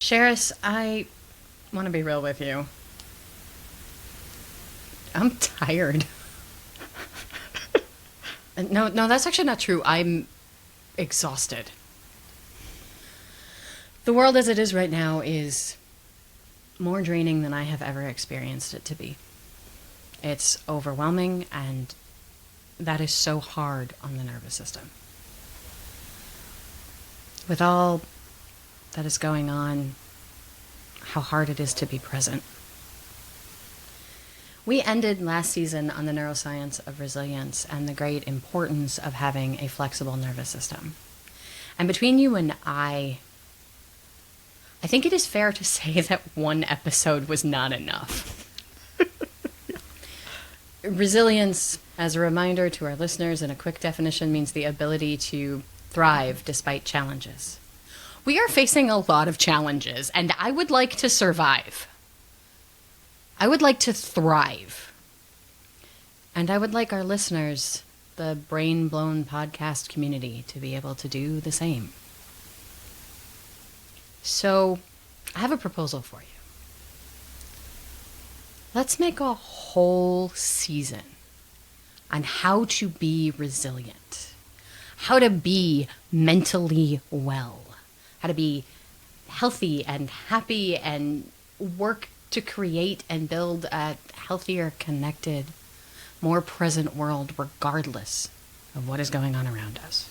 Sheris, I want to be real with you. I'm tired. No, that's actually not true. I'm exhausted. The world as it is right now is more draining than I have ever experienced it to be. It's overwhelming, and that is so hard on the nervous system. With all that is going on, how hard it is to be present. We ended last season on the neuroscience of resilience and the great importance of having a flexible nervous system. And between you and I think it is fair to say that one episode was not enough. Resilience, as a reminder to our listeners in a quick definition, means the ability to thrive despite challenges. We are facing a lot of challenges, and I would like to survive. I would like to thrive. And I would like our listeners, the Brain Blown podcast community, to be able to do the same. So, I have a proposal for you. Let's make a whole season on how to be resilient, how to be mentally well, how to be healthy and happy and work to create and build a healthier, connected, more present world regardless of what is going on around us.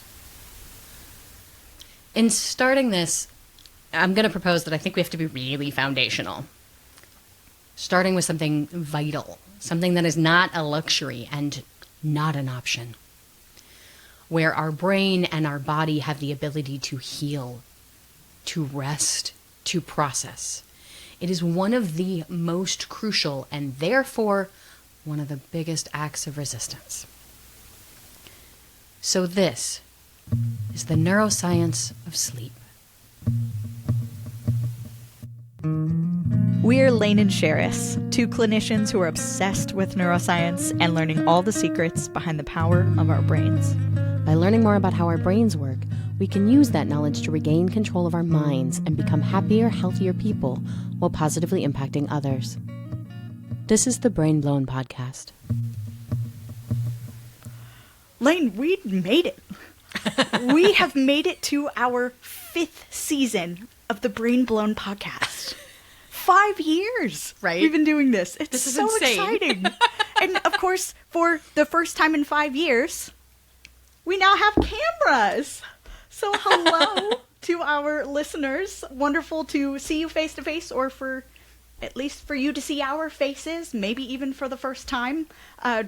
In starting this, I'm going to propose that I think we have to be really foundational. Starting with something vital, something that is not a luxury and not an option. Where our brain and our body have the ability to heal, to rest, to process. It is one of the most crucial and therefore one of the biggest acts of resistance. So this is the neuroscience of sleep. We're Lane and Sheris, two clinicians who are obsessed with neuroscience and learning all the secrets behind the power of our brains. By learning more about how our brains work, we can use that knowledge to regain control of our minds and become happier, healthier people while positively impacting others. This is the Brain Blown podcast. Lane, we made it. We have made it to our 5th season of the Brain Blown podcast. 5 years, right? We've been doing this. This is so insane. Exciting. And of course, for the first time in 5 years, we now have cameras. So hello to our listeners. Wonderful to see you face to face, or at least for you to see our faces, maybe even for the first time.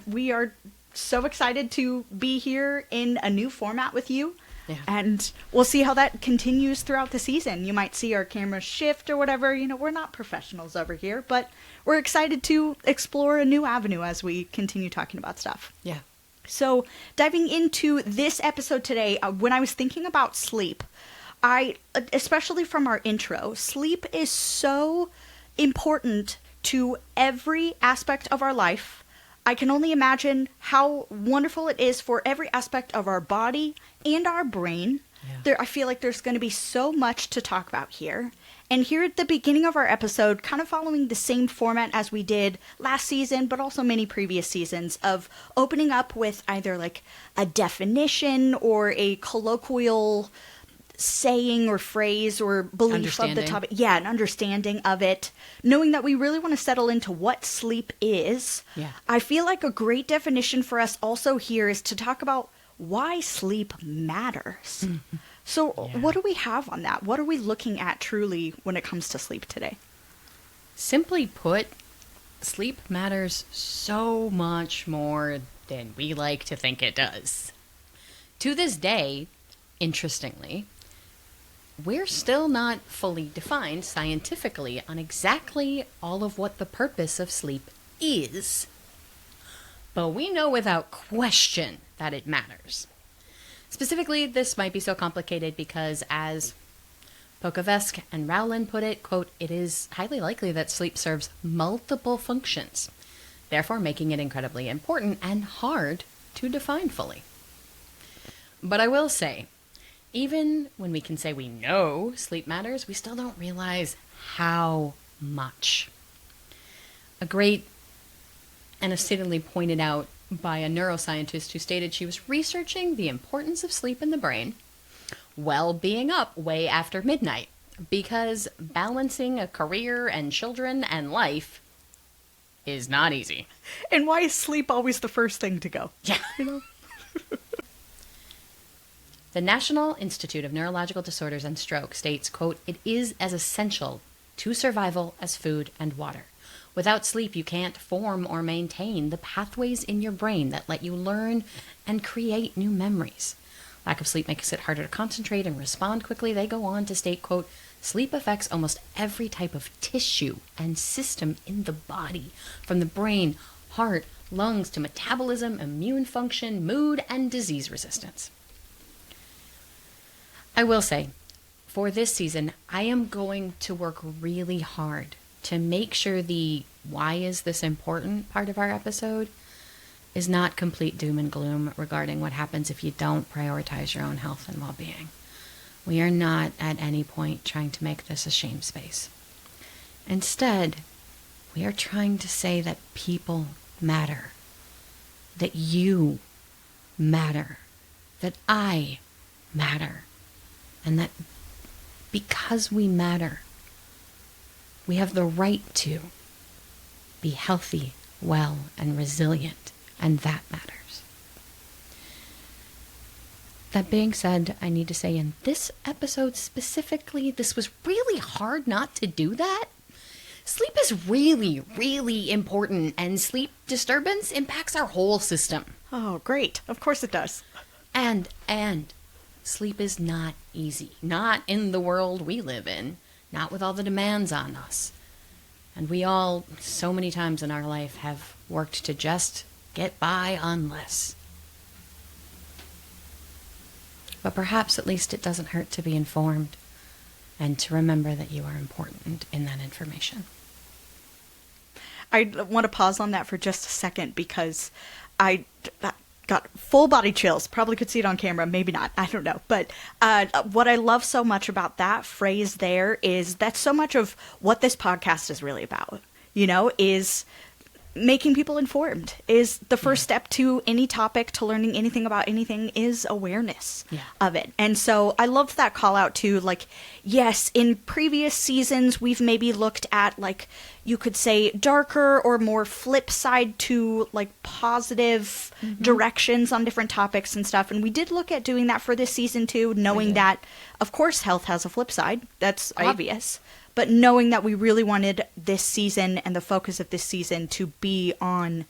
We are so excited to be here in a new format with you. Yeah. And we'll see how that continues throughout the season. You might see our cameras shift or whatever. You know, we're not professionals over here, but we're excited to explore a new avenue as we continue talking about stuff. Yeah. So diving into this episode today, when I was thinking about sleep, especially from our intro, sleep is so important to every aspect of our life. I can only imagine how wonderful it is for every aspect of our body and our brain. Yeah. I feel like there's going to be so much to talk about here. And here at the beginning of our episode, kind of following the same format as we did last season, but also many previous seasons, of opening up with either like a definition or a colloquial saying or phrase or belief of the topic. Yeah, an understanding of it. Knowing that we really want to settle into what sleep is. Yeah. I feel like a great definition for us also here is to talk about why sleep matters. Mm-hmm. So What do we have on that? What are we looking at truly when it comes to sleep today? Simply put, sleep matters so much more than we like to think it does. To this day, interestingly, we're still not fully defined scientifically on exactly all of what the purpose of sleep is. But we know without question that it matters. Specifically, this might be so complicated because, as Pocivavsek and Rowland put it, quote, "It is highly likely that sleep serves multiple functions, therefore making it incredibly important and hard to define fully." But I will say, Even when we can say we know sleep matters, we still don't realize how much. A great anecdotally pointed out by a neuroscientist who stated she was researching the importance of sleep in the brain while being up way after midnight, because balancing a career and children and life is not easy. And why is sleep always the first thing to go? Yeah. You know? The National Institute of Neurological Disorders and Stroke states, quote, "It is as essential to survival as food and water. Without sleep, you can't form or maintain the pathways in your brain that let you learn and create new memories. Lack of sleep makes it harder to concentrate and respond quickly." They go on to state, quote, "Sleep affects almost every type of tissue and system in the body, from the brain, heart, lungs to metabolism, immune function, mood, and disease resistance." I will say, for this season, I am going to work really hard to make sure the "why is this important" part of our episode is not complete doom and gloom regarding what happens if you don't prioritize your own health and well-being. We are not at any point trying to make this a shame space. Instead, we are trying to say that people matter, that you matter, that I matter, and that because we matter, we have the right to be healthy, well, and resilient, and that matters. That being said, I need to say in this episode specifically, this was really hard not to do that. Sleep is really, really important, and sleep disturbance impacts our whole system. Oh, great. Of course it does. And sleep is not easy. Not in the world we live in. Not with all the demands on us. And we all, so many times in our life, have worked to just get by on less. But perhaps at least it doesn't hurt to be informed and to remember that you are important in that information. I want to pause on that for just a second because I got full body chills. Probably could see it on camera, maybe not. I don't know. But what I love so much about that phrase there is that's so much of what this podcast is really about, you know, is making people informed. Is the first step to any topic, to learning anything about anything, is awareness of it. And so I loved that call out to, like, yes, in previous seasons, we've maybe looked at, like, you could say darker or more flip side to, like, positive directions on different topics and stuff. And we did look at doing that for this season too, knowing that, of course, health has a flip side. That's obvious. But knowing that we really wanted this season and the focus of this season to be on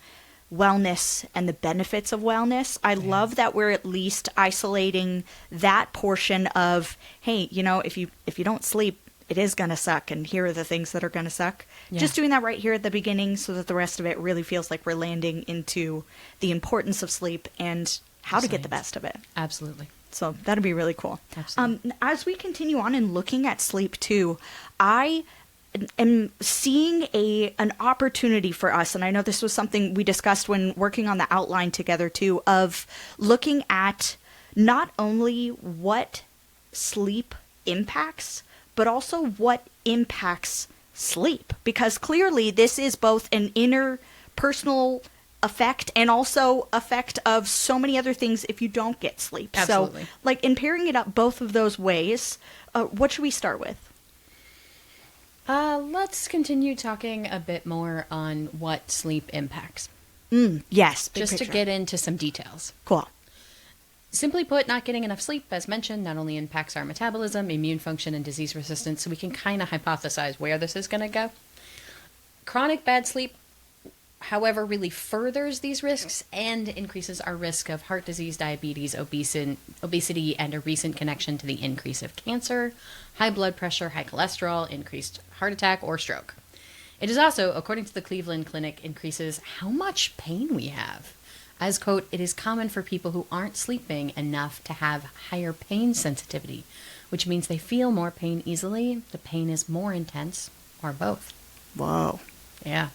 wellness and the benefits of wellness, I love that we're at least isolating that portion of, hey, you know, if you don't sleep, it is going to suck, and here are the things that are going to suck. Yeah. Just doing that right here at the beginning so that the rest of it really feels like we're landing into the importance of sleep and how to get the best of it. Absolutely. So that'd be really cool. Absolutely. As we continue on and looking at sleep too, I am seeing an opportunity for us, and I know this was something we discussed when working on the outline together too, of looking at not only what sleep impacts, but also what impacts sleep. Because clearly this is both an interpersonal effect and also effect of so many other things if you don't get sleep. Absolutely. So, like, in pairing it up both of those ways, what should we start with? Let's continue talking a bit more on what sleep impacts. Yes. Just to get into some details. Cool. Simply put, not getting enough sleep, as mentioned, not only impacts our metabolism, immune function, and disease resistance, so we can kind of hypothesize where this is going to go. Chronic bad sleep, however, really furthers these risks and increases our risk of heart disease, diabetes, obesity, and a recent connection to the increase of cancer, high blood pressure, high cholesterol, increased heart attack, or stroke. It is also, according to the Cleveland Clinic, increases how much pain we have. As, quote, "It is common for people who aren't sleeping enough to have higher pain sensitivity, which means they feel more pain easily, the pain is more intense, or both." Whoa. Yeah.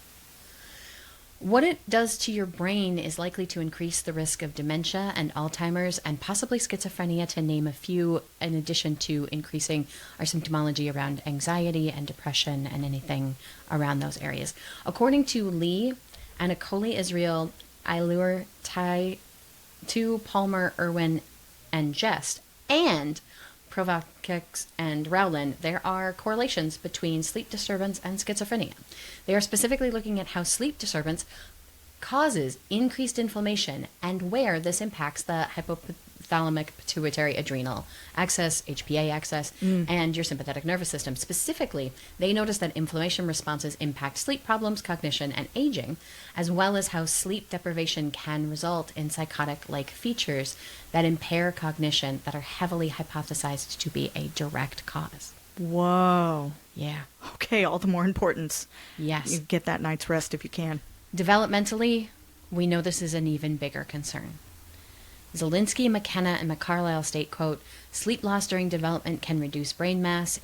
What it does to your brain is likely to increase the risk of dementia and Alzheimer's and possibly schizophrenia, to name a few, in addition to increasing our symptomology around anxiety and depression and anything around those areas. According to Lee, Ancoli-Israel, Eyler, Tu, Palmer, Irwin, and Jeste, and Pocivavsek and Rowland, there are correlations between sleep disturbance and schizophrenia. They are specifically looking at how sleep disturbance causes increased inflammation and where this impacts the hypothalamic pituitary adrenal axis, HPA axis, and your sympathetic nervous system. Specifically, they noticed that inflammation responses impact sleep problems, cognition, and aging, as well as how sleep deprivation can result in psychotic-like features that impair cognition that are heavily hypothesized to be a direct cause. Whoa. Yeah. Okay, all the more importance. Yes. You get that night's rest if you can. Developmentally, we know this is an even bigger concern. Zielinski, McKenna, and McCarlyle state, quote, sleep loss during development can reduce brain mass,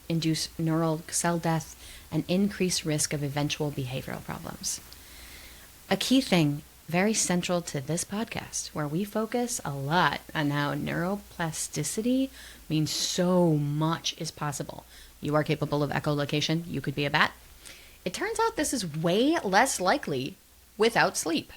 induce neural cell death, and increase risk of eventual behavioral problems. A key thing very central to this podcast, where we focus a lot on how neuroplasticity means so much is possible. You are capable of echolocation. You could be a bat. It turns out this is way less likely without sleep.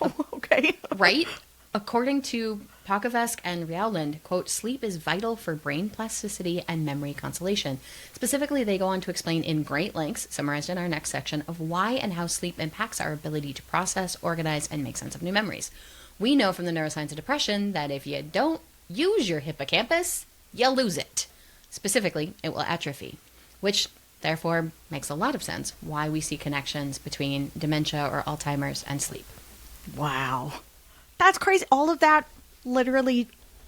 Oh, okay. Right? According to Pocivavsek and Rowland, quote, sleep is vital for brain plasticity and memory consolidation. Specifically, they go on to explain in great lengths, summarized in our next section, of why and how sleep impacts our ability to process, organize, and make sense of new memories. We know from the neuroscience of depression that if you don't use your hippocampus, you lose it. Specifically, it will atrophy, which therefore makes a lot of sense why we see connections between dementia or Alzheimer's and sleep. Wow. That's crazy. All of that literally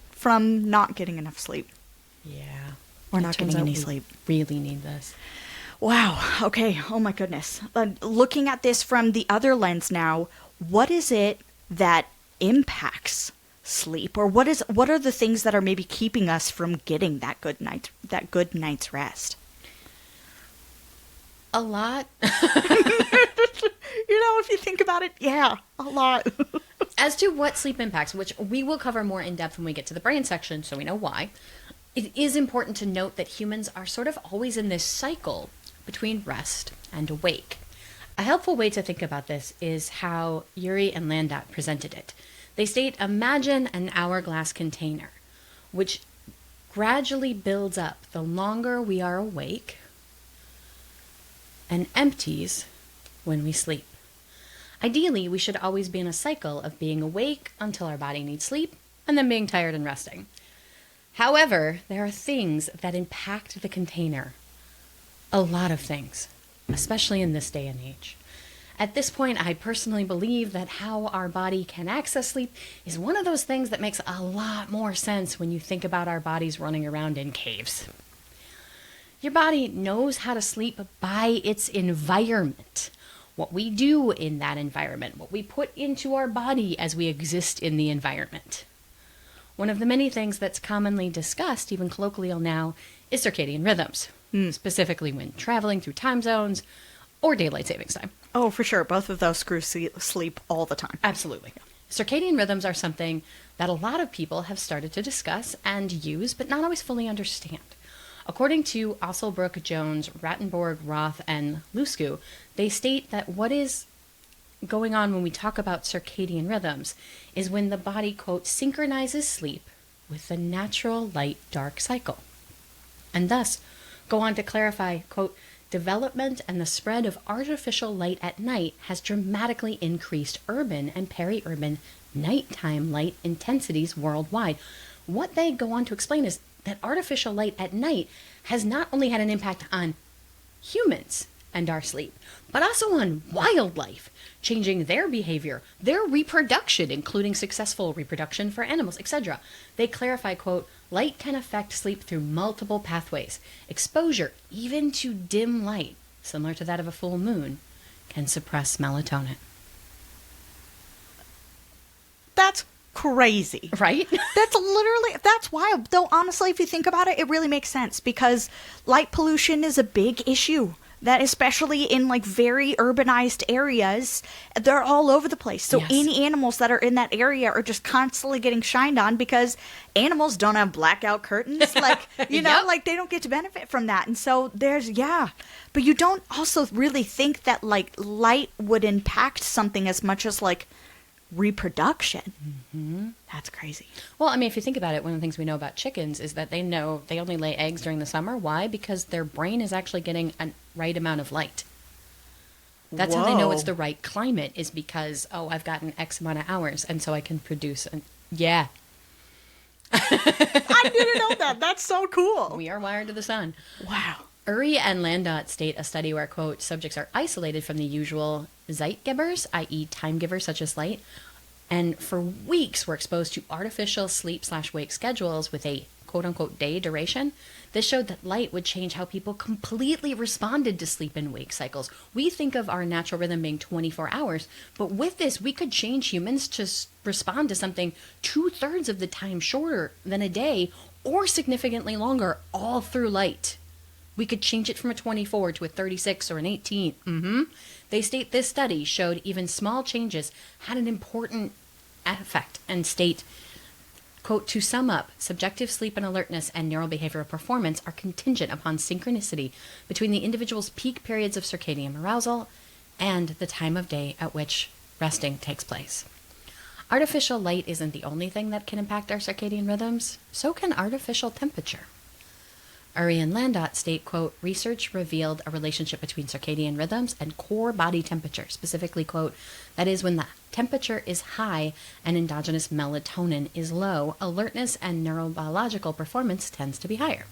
from not getting enough sleep. Yeah. Or not getting any sleep. Really need this. Wow. Okay. Oh my goodness. Looking at this from the other lens now, what is it that impacts sleep? Or what are the things that are maybe keeping us from getting that good night's rest? A lot. If you think about it, yeah, a lot. As to what sleep impacts, which we will cover more in depth when we get to the brain section, so we know why, it is important to note that humans are sort of always in this cycle between rest and awake. A helpful way to think about this is how Urey and Landat presented it. They state, imagine an hourglass container, which gradually builds up the longer we are awake and empties when we sleep. Ideally, we should always be in a cycle of being awake until our body needs sleep and then being tired and resting. However, there are things that impact the container. A lot of things, especially in this day and age. At this point, I personally believe that how our body can access sleep is one of those things that makes a lot more sense when you think about our bodies running around in caves. Your body knows how to sleep by its environment. What we do in that environment, what we put into our body as we exist in the environment. One of the many things that's commonly discussed, even colloquial now, is circadian rhythms, specifically when traveling through time zones or daylight savings time. Oh, for sure. Both of those screw sleep all the time. Absolutely. Circadian rhythms are something that a lot of people have started to discuss and use, but not always fully understand. According to Osselbrook, Jones, Rattenborg, Roth, and Lusku, they state that what is going on when we talk about circadian rhythms is when the body, quote, synchronizes sleep with the natural light-dark cycle. And thus, go on to clarify, quote, development and the spread of artificial light at night has dramatically increased urban and peri-urban nighttime light intensities worldwide. What they go on to explain is that artificial light at night has not only had an impact on humans and our sleep, but also on wildlife, changing their behavior, their reproduction, including successful reproduction for animals, etc. They clarify, quote, light can affect sleep through multiple pathways. Exposure, even to dim light, similar to that of a full moon, can suppress melatonin. That's crazy. Right? That's wild. Though honestly, if you think about it, it really makes sense because light pollution is a big issue. that especially in like very urbanized areas, they're all over the place. So Yes. any animals that are in that area are just constantly getting shined on because animals don't have blackout curtains. Like, you know, Yep. like they don't get to benefit from that. And so there's, yeah. But you don't also really think that like light would impact something as much as like reproduction. That's crazy. Well, I mean, if you think about it, one of the things we know about chickens is that they know they only lay eggs during the summer. Why? Because their brain is actually getting a right amount of light. That's how they know it's Whoa. the right climate, is because, oh, I've gotten X amount of hours, and so I can produce. Yeah, I didn't know that. That's so cool. we are wired to the sun. Wow. Uri and Landot state a study where, quote, subjects are isolated from the usual Zeitgebers, i.e. time givers such as light, and for weeks were exposed to artificial sleep/wake schedules with a quote-unquote day duration. This showed that light would change how people completely responded to sleep and wake cycles. We think of our natural rhythm being 24 hours, but with this, we could change humans to respond to something 2/3 of the time shorter than a day or significantly longer, all through light. We could change it from a 24 to a 36 or an 18. They state this study showed even small changes had an important effect and state, quote, to sum up, subjective sleep and alertness and neurobehavioral performance are contingent upon synchronicity between the individual's peak periods of circadian arousal and the time of day at which resting takes place. Artificial light isn't the only thing that can impact our circadian rhythms. So can artificial temperature. Uri and Landot state, quote, research revealed a relationship between circadian rhythms and core body temperature, specifically, quote, that is when the temperature is high and endogenous melatonin is low, alertness and neurobiological performance tends to be higher.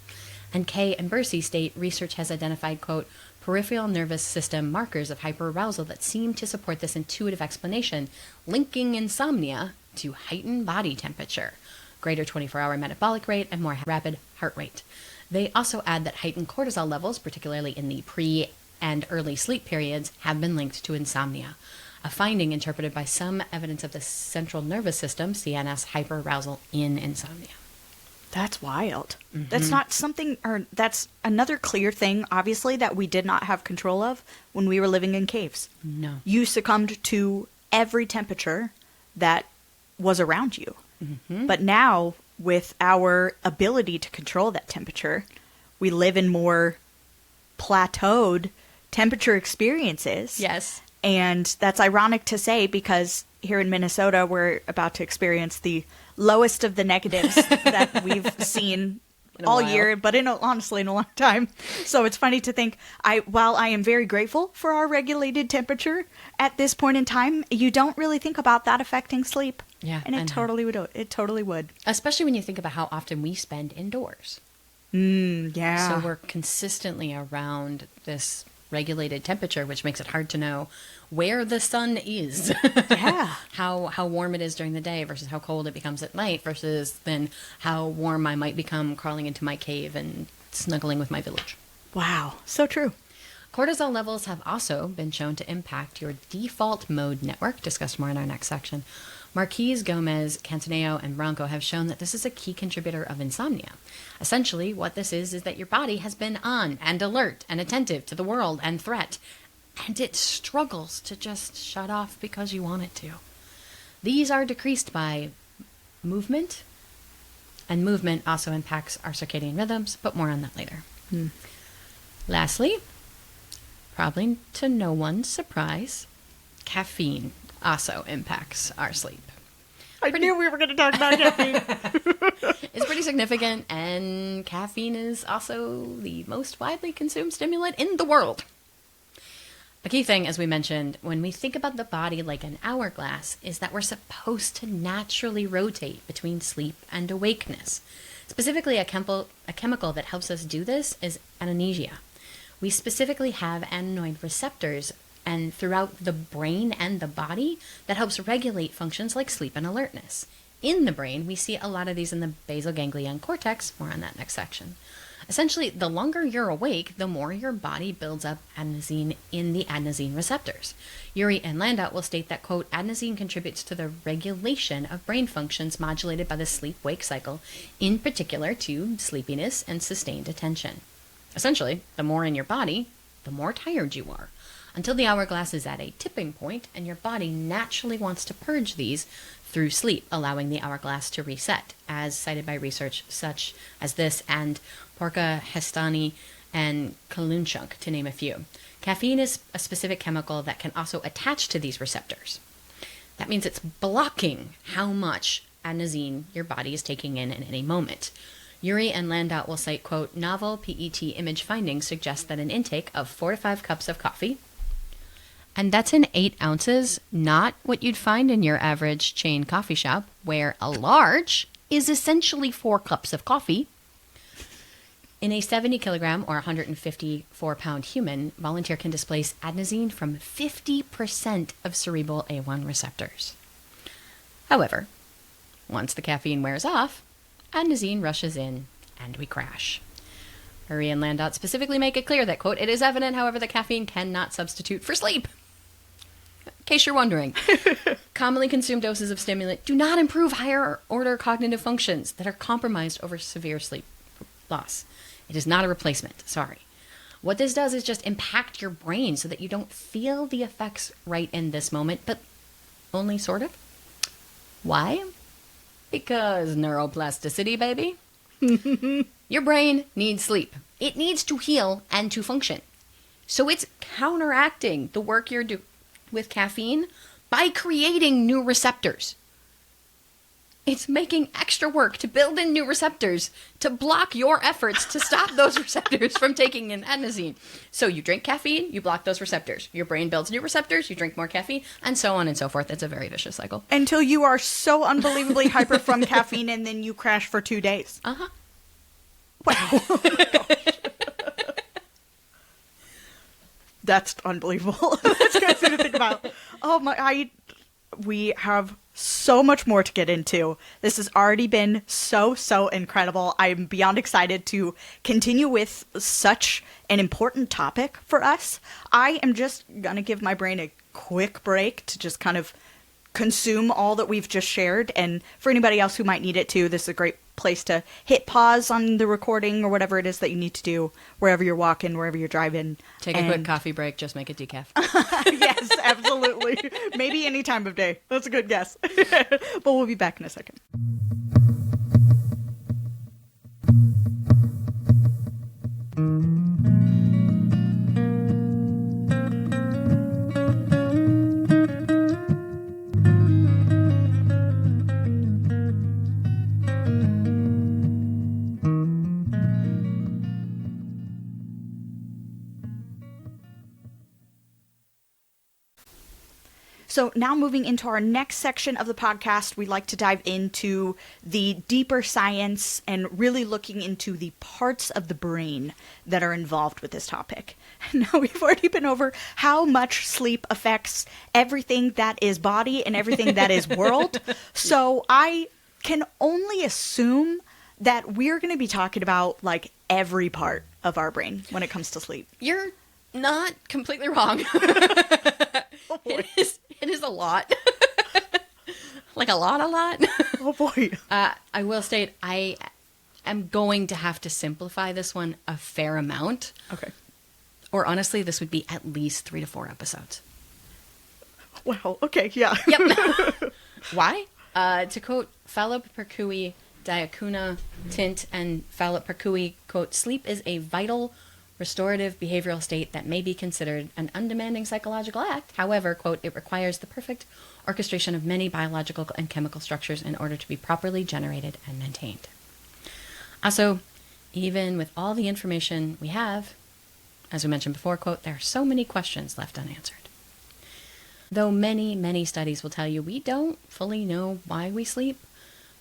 And Kay and Bursey state research has identified, quote, peripheral nervous system markers of hyperarousal that seem to support this intuitive explanation, linking insomnia to heightened body temperature, greater 24-hour metabolic rate, and more rapid heart rate. They also add that heightened cortisol levels, particularly in the pre and early sleep periods, have been linked to insomnia, a finding interpreted by some evidence of the central nervous system, CNS, hyperarousal in insomnia. That's wild. That's not something, or that's another clear thing, obviously, that we did not have control of when we were living in caves. No. You succumbed to every temperature that was around you. But now, with our ability to control that temperature, we live in more plateaued temperature experiences. Yes. And that's ironic to say because here in Minnesota, we're about to experience the lowest of the negatives that we've seen In a all while. year, but honestly in a long time. So it's funny to think, while I am very grateful for our regulated temperature at this point in time, you don't really think about that affecting sleep. Yeah, And I it know. totally would. It totally would. Especially when you think about how often we spend indoors. Yeah. So we're consistently around this regulated temperature, which makes it hard to know where the sun is. Yeah. How warm it is during the day versus how cold it becomes at night versus then how warm I might become crawling into my cave and snuggling with my village. Wow. So true. Cortisol levels have also been shown to impact your default mode network, discussed more in our next section. Marquise, Gomez, Cantaneo, and Branco have shown that this is a key contributor of insomnia. Essentially, what this is that your body has been on and alert and attentive to the world and threat, and it struggles to just shut off because you want it to. These are decreased by movement, and movement also impacts our circadian rhythms, but more on that later. Lastly, probably to no one's surprise, caffeine also impacts our sleep. I knew we were going to talk about caffeine. It's pretty significant, and caffeine is also the most widely consumed stimulant in the world. A key thing, as we mentioned, when we think about the body like an hourglass, is that we're supposed to naturally rotate between sleep and awakeness. Specifically, a chemical that helps us do this is anesthesia. We specifically have anandinoid receptors and throughout the brain and the body that helps regulate functions like sleep and alertness. In the brain, we see a lot of these in the basal ganglion cortex, more on that next section. Essentially, the longer you're awake, the more your body builds up adenosine in the adenosine receptors. Uri and Landau will state that, quote, adenosine contributes to the regulation of brain functions modulated by the sleep-wake cycle, in particular to sleepiness and sustained attention. Essentially, the more in your body, the more tired you are, until the hourglass is at a tipping point and your body naturally wants to purge these through sleep, allowing the hourglass to reset, as cited by research such as this and Porca Hestani and Kalunchuk, to name a few. Caffeine is a specific chemical that can also attach to these receptors. That means it's blocking how much adenosine your body is taking in any moment. Urey and Landau will cite, quote, novel PET image findings suggest that an intake of 4 to 5 cups of coffee, and that's in 8 ounces, not what you'd find in your average chain coffee shop, where a large is essentially 4 cups of coffee. In a 70 kilogram or 154 pound human, volunteer can displace adenosine from 50% of cerebral A1 receptors. However, once the caffeine wears off, adenosine rushes in and we crash. Urey and Landau specifically make it clear that, quote, it is evident, however, that caffeine cannot substitute for sleep. In case you're wondering, commonly consumed doses of stimulant do not improve higher order cognitive functions that are compromised over severe sleep loss. It is not a replacement, sorry. What this does is just impact your brain so that you don't feel the effects right in this moment, but only sort of. Why? Because neuroplasticity, baby. Your brain needs sleep. It needs to heal and to function. So it's counteracting the work you're doing with caffeine by creating new receptors. It's making extra work to build in new receptors to block your efforts to stop those receptors from taking in adenosine. So you drink caffeine, you block those receptors. Your brain builds new receptors, you drink more caffeine, and so on and so forth. It's a very vicious cycle. Until you are so unbelievably hyper from caffeine and then you crash for 2 days. Uh-huh. Wow. That's unbelievable. That's crazy to think about. Oh my, we have so much more to get into. This has already been so incredible. I'm beyond excited to continue with such an important topic for us. I am just gonna give my brain a quick break to just kind of consume all that we've just shared. And for anybody else who might need it too, this is a great place to hit pause on the recording or whatever it is that you need to do wherever you're walking, wherever you're driving. Take a quick coffee break, just make it decaf. Yes, absolutely. Maybe any time of day. That's a good guess. But we'll be back in a second. So now moving into our next section of the podcast, we like to dive into the deeper science and really looking into the parts of the brain that are involved with this topic. Now, we've already been over how much sleep affects everything that is body and everything that is world. So I can only assume that we're going to be talking about like every part of our brain when it comes to sleep. You're not completely wrong. Oh boy. It is a lot. Like a lot. Oh boy. I will state I am going to have to simplify this one a fair amount. Okay. Or honestly, this would be at least 3 to 4 episodes. Wow. Okay. Yeah. Yep. Why? To quote Falup, Percui, Diaconu, Țînț, and Falup, Percui, quote, sleep is a vital restorative behavioral state that may be considered an undemanding psychological act. However, quote, it requires the perfect orchestration of many biological and chemical structures in order to be properly generated and maintained. Also, even with all the information we have, as we mentioned before, quote, there are so many questions left unanswered. Though many studies will tell you we don't fully know why we sleep,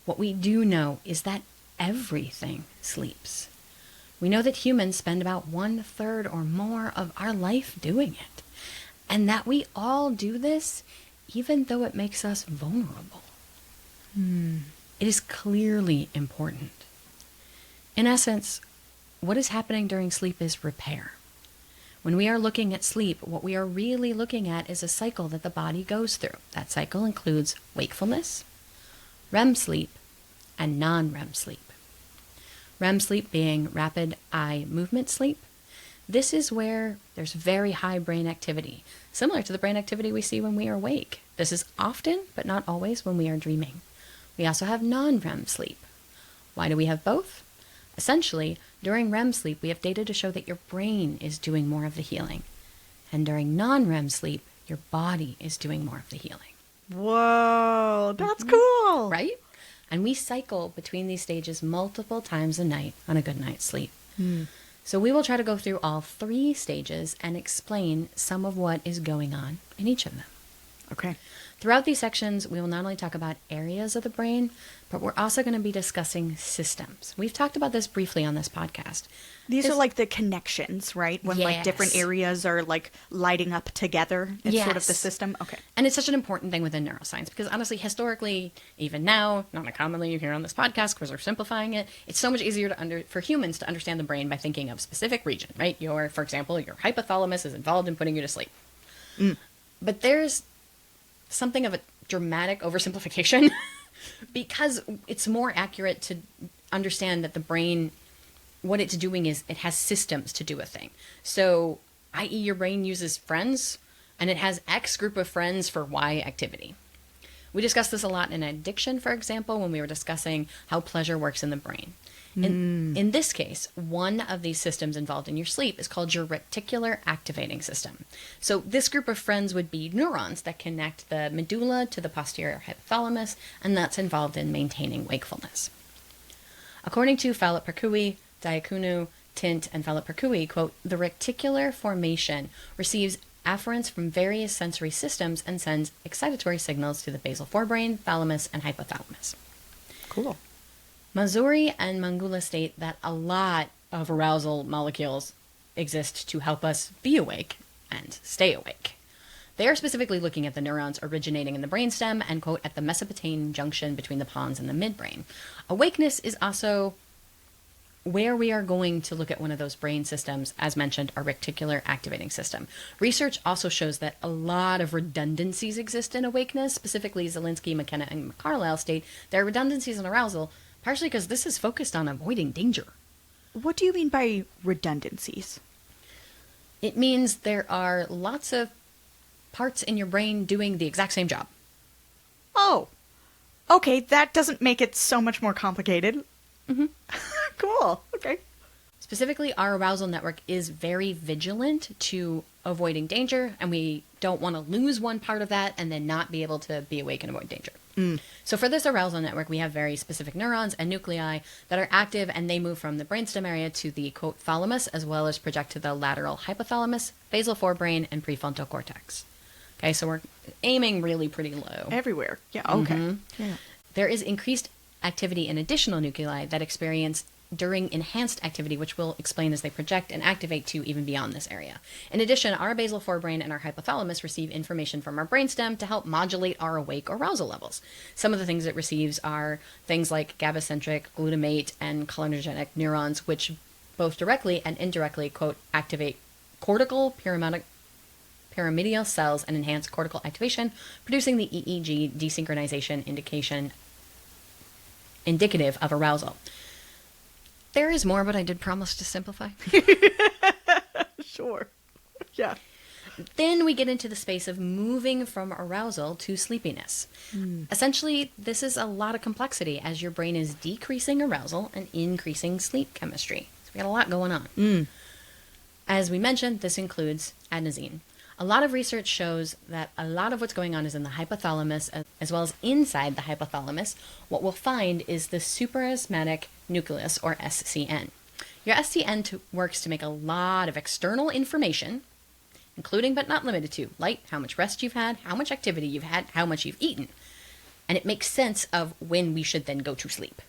what we do know is that everything sleeps. We know that humans spend about 1/3 or more of our life doing it, and that we all do this even though it makes us vulnerable. It is clearly important. In essence, what is happening during sleep is repair. When we are looking at sleep, what we are really looking at is a cycle that the body goes through. That cycle includes wakefulness, REM sleep, and non-REM sleep. REM sleep being rapid eye movement sleep, This is where there's very high brain activity, similar to the brain activity we see when we are awake. This is often, but not always, when we are dreaming. We also have non-REM sleep. Why do we have both? Essentially, during REM sleep, we have data to show that your brain is doing more of the healing. And during non-REM sleep, your body is doing more of the healing. Whoa, that's cool. Right? And we cycle between these stages multiple times a night on a good night's sleep. So we will try to go through all 3 stages and explain some of what is going on in each of them. Okay. Throughout these sections, we will not only talk about areas of the brain, but we're also going to be discussing systems. We've talked about this briefly on this podcast. These are like the connections, right? When like different areas are like lighting up together. It's sort of the system. Okay. And it's such an important thing within neuroscience because honestly, historically, even now, not uncommonly you hear on this podcast because we're simplifying it, it's so much easier for humans to understand the brain by thinking of specific region, right? For example, your hypothalamus is involved in putting you to sleep. But there's something of a dramatic oversimplification because it's more accurate to understand that the brain, what it's doing is it has systems to do a thing. So, i.e. your brain uses friends and it has X group of friends for Y activity. We discussed this a lot in addiction, for example, when we were discussing how pleasure works in the brain. In this case, one of these systems involved in your sleep is called your reticular activating system. So this group of friends would be neurons that connect the medulla to the posterior hypothalamus, and that's involved in maintaining wakefulness. According to Falup, Diaconu, Țînț, and Falup, quote, the reticular formation receives afferents from various sensory systems and sends excitatory signals to the basal forebrain, thalamus, and hypothalamus. Cool. Mazuri and Mangula state that a lot of arousal molecules exist to help us be awake and stay awake. They are specifically looking at the neurons originating in the brainstem and, quote, at the Mesopotamian junction between the pons and the midbrain. Awakeness is also where we are going to look at one of those brain systems, as mentioned, our reticular activating system. Research also shows that a lot of redundancies exist in awakeness. Specifically, Zielinski, McKenna, and Carlisle state there are redundancies in arousal, partially because this is focused on avoiding danger. What do you mean by redundancies? It means there are lots of parts in your brain doing the exact same job. Oh, okay, that doesn't make it so much more complicated. Cool, okay. Specifically, our arousal network is very vigilant to avoiding danger, and we don't want to lose one part of that and then not be able to be awake and avoid danger. So for this arousal network, we have very specific neurons and nuclei that are active, and they move from the brainstem area to the, quote, thalamus, as well as project to the lateral hypothalamus, basal forebrain, and prefrontal cortex. Okay, so we're aiming really pretty low. Everywhere. Yeah, okay. Yeah. There is increased activity in additional nuclei that experience during enhanced activity, which we'll explain as they project and activate to even beyond this area. In addition, our basal forebrain and our hypothalamus receive information from our brainstem to help modulate our awake arousal levels. Some of the things it receives are things like GABAcentric, glutamate, and cholinergic neurons, which both directly and indirectly, quote, activate cortical pyramidal cells and enhance cortical activation, producing the EEG desynchronization indicative of arousal. There is more, but I did promise to simplify. Sure. Yeah. Then we get into the space of moving from arousal to sleepiness. Essentially, this is a lot of complexity as your brain is decreasing arousal and increasing sleep chemistry. So we got a lot going on. As we mentioned, this includes adenosine. A lot of research shows that a lot of what's going on is in the hypothalamus, as well as inside the hypothalamus. What we'll find is the suprachiasmatic nucleus, or SCN. Your SCN works to make a lot of external information, including but not limited to light, how much rest you've had, how much activity you've had, how much you've eaten. And it makes sense of when we should then go to sleep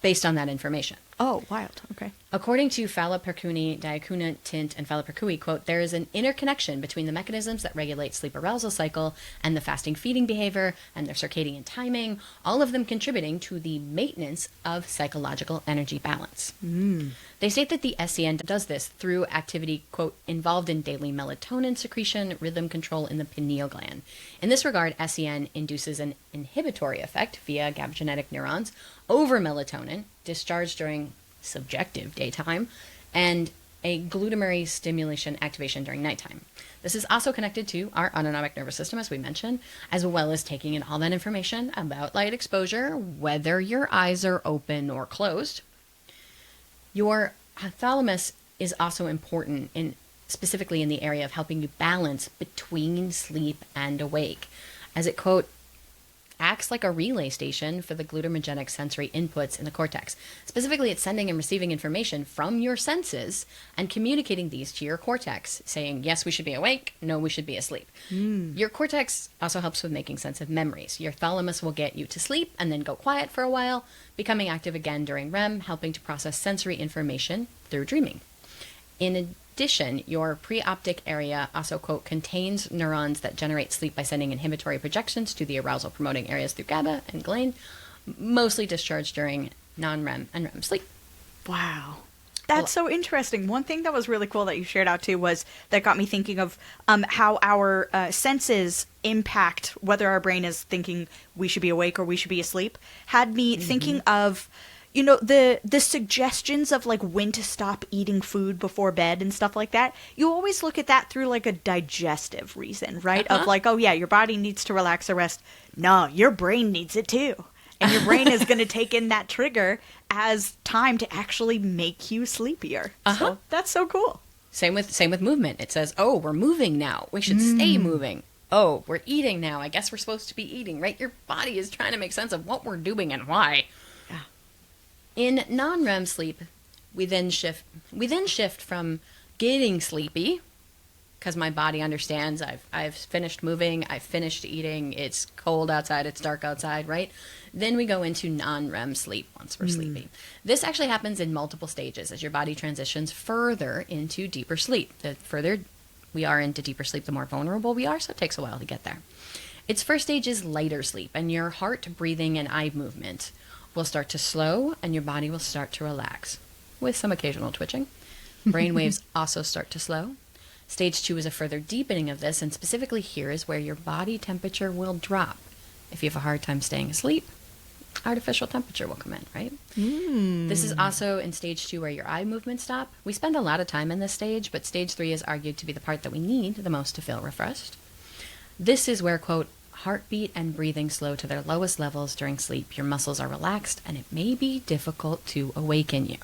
based on that information. Oh, wild. Okay. According to Falup, Diaconu, Țînț, and Falup, quote, there is an interconnection between the mechanisms that regulate sleep arousal cycle and the fasting feeding behavior and their circadian timing, all of them contributing to the maintenance of psychological energy balance. They state that the SCN does this through activity, quote, involved in daily melatonin secretion, rhythm control in the pineal gland. In this regard, SCN induces an inhibitory effect via GABAgenetic neurons over melatonin, discharged during subjective daytime, and a glutamatergic stimulation activation during nighttime. This is also connected to our autonomic nervous system, as we mentioned, as well as taking in all that information about light exposure, whether your eyes are open or closed. Your thalamus is also important specifically in the area of helping you balance between sleep and awake, as it, quote, acts like a relay station for the glutamatergic sensory inputs in the cortex. Specifically, it's sending and receiving information from your senses and communicating these to your cortex, saying, yes, we should be awake, no, we should be asleep. Your cortex also helps with making sense of memories. Your thalamus will get you to sleep and then go quiet for a while, becoming active again during REM, helping to process sensory information through dreaming. In addition, your preoptic area also, quote, contains neurons that generate sleep by sending inhibitory projections to the arousal promoting areas through GABA and ghrelin, mostly discharged during non-REM and REM sleep. Wow. That's so interesting. One thing that was really cool that you shared out too was that got me thinking of how our senses impact whether our brain is thinking we should be awake or we should be asleep. Had me thinking of, you know, the suggestions of like when to stop eating food before bed and stuff like that. You always look at that through like a digestive reason, right? Of like, oh yeah, your body needs to relax or rest. No, your brain needs it too. And your brain is going to take in that trigger as time to actually make you sleepier. So that's so cool. Same with movement. It says, oh, we're moving now. We should stay moving. Oh, we're eating now. I guess we're supposed to be eating, right? Your body is trying to make sense of what we're doing and why. Yeah. In non-REM sleep, we then shift from getting sleepy, because my body understands I've finished moving, I've finished eating, it's cold outside, it's dark outside, right? Then we go into non-REM sleep once we're sleepy. This actually happens in multiple stages as your body transitions further into deeper sleep. The further we are into deeper sleep, the more vulnerable we are, so it takes a while to get there. Its first stage is lighter sleep, and your heart, breathing, and eye movement will start to slow, and your body will start to relax, with some occasional twitching. Brain waves also start to slow. Stage 2 is a further deepening of this, and specifically here is where your body temperature will drop. If you have a hard time staying asleep, artificial temperature will come in, right? This is also in stage 2 where your eye movements stop. We spend a lot of time in this stage, but stage 3 is argued to be the part that we need the most to feel refreshed. This is where, quote, heartbeat and breathing slow to their lowest levels during sleep. Your muscles are relaxed, and it may be difficult to awaken you.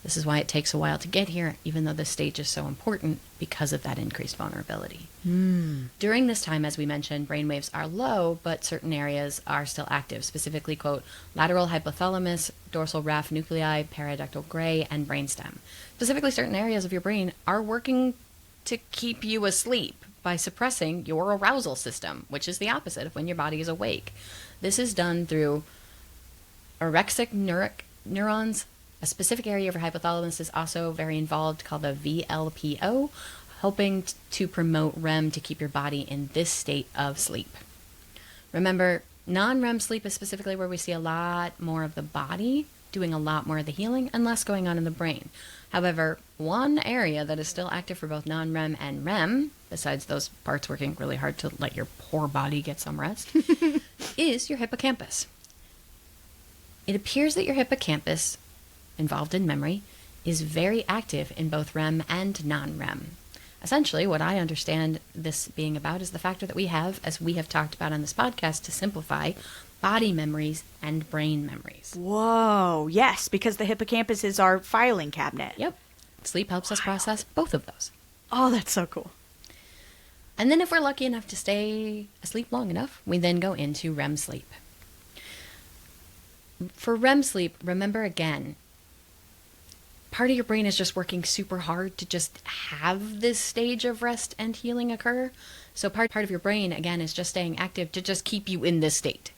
This is why it takes a while to get here, even though this stage is so important because of that increased vulnerability. During this time, as we mentioned, brainwaves are low, but certain areas are still active, specifically, quote, lateral hypothalamus, dorsal raphe nuclei, paraductal gray, and brainstem. Specifically, certain areas of your brain are working to keep you asleep by suppressing your arousal system, which is the opposite of when your body is awake. This is done through orexic neurons. A specific area of your hypothalamus is also very involved called the VLPO, helping to promote REM to keep your body in this state of sleep. Remember, non-REM sleep is specifically where we see a lot more of the body doing a lot more of the healing and less going on in the brain. However, one area that is still active for both non-REM and REM, besides those parts working really hard to let your poor body get some rest, is your hippocampus. It appears that your hippocampus, involved in memory, is very active in both REM and non-REM. Essentially, what I understand this being about is the factor that we have, as we have talked about on this podcast, to simplify body memories and brain memories. Whoa, yes, because the hippocampus is our filing cabinet. Yep. Sleep helps us process both of those. Oh, that's so cool. And then if we're lucky enough to stay asleep long enough, we then go into REM sleep. For REM sleep, remember again, part of your brain is just working super hard to just have this stage of rest and healing occur. So part of your brain, again, is just staying active to just keep you in this state.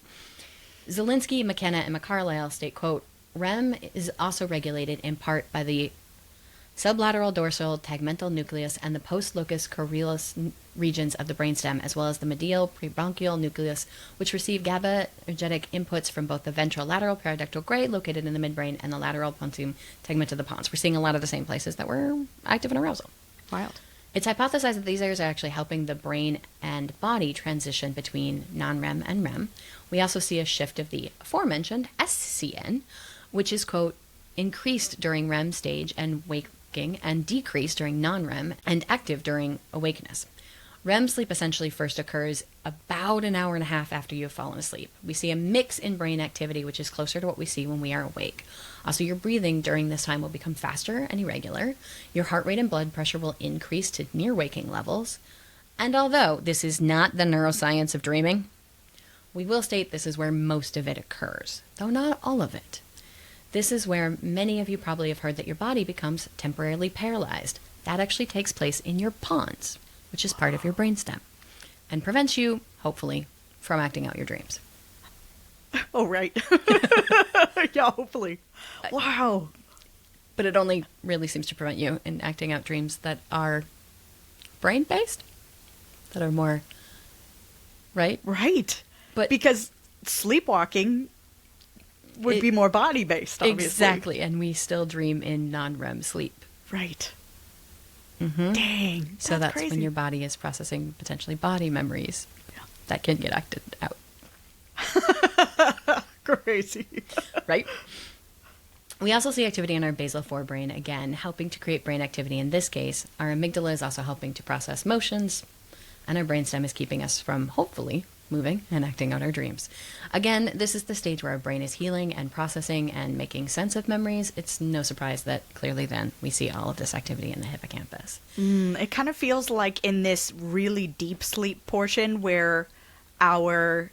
Zielinski, McKenna, and McCarlyle state, quote, REM is also regulated in part by the sublateral dorsal tegmental nucleus and the post-locus coeruleus regions of the brainstem, as well as the medial prebronchial nucleus, which receive GABAergic inputs from both the ventrolateral paraductal gray, located in the midbrain, and the lateral pontine tegment of the pons. We're seeing a lot of the same places that were active in arousal. Wild. It's hypothesized that these areas are actually helping the brain and body transition between non-REM and REM. We also see a shift of the aforementioned SCN, which is, quote, increased during REM stage and waking and decrease during non-REM and active during awakeness. REM sleep essentially first occurs about an hour and a half after you have fallen asleep. We see a mix in brain activity, which is closer to what we see when we are awake. Also, your breathing during this time will become faster and irregular. Your heart rate and blood pressure will increase to near waking levels. And although this is not the neuroscience of dreaming, we will state this is where most of it occurs, though not all of it. This is where many of you probably have heard that your body becomes temporarily paralyzed. That actually takes place in your pons, which is part of your brainstem, and prevents you, hopefully, from acting out your dreams. Oh, right. Yeah, hopefully. Wow. But it only really seems to prevent you in acting out dreams that are brain-based, that are more, right? Right. But because sleepwalking would be more body-based, obviously. Exactly, and we still dream in non-REM sleep. Right. Mm-hmm. Dang. So that's crazy. when your body is processing potentially body memories that can get acted out. Crazy. Right? We also see activity in our basal forebrain, again, helping to create brain activity. In this case, our amygdala is also helping to process motions, and our brainstem is keeping us from, hopefully, moving and acting out our dreams. Again, this is the stage where our brain is healing and processing and making sense of memories. It's no surprise that clearly then we see all of this activity in the hippocampus. It kind of feels like in this really deep sleep portion where our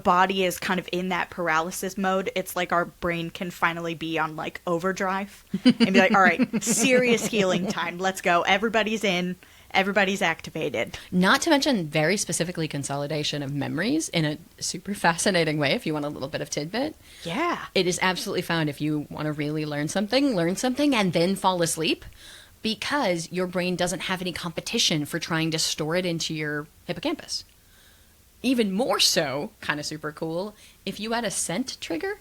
body is kind of in that paralysis mode, it's like our brain can finally be on like overdrive and be like, all right, serious healing time. Let's go. Everybody's in. Everybody's activated. Not to mention very specifically consolidation of memories in a super fascinating way if you want a little bit of tidbit. Yeah. It is absolutely found if you want to really learn something and then fall asleep, because your brain doesn't have any competition for trying to store it into your hippocampus. Even more so, kind of super cool, if you had a scent trigger.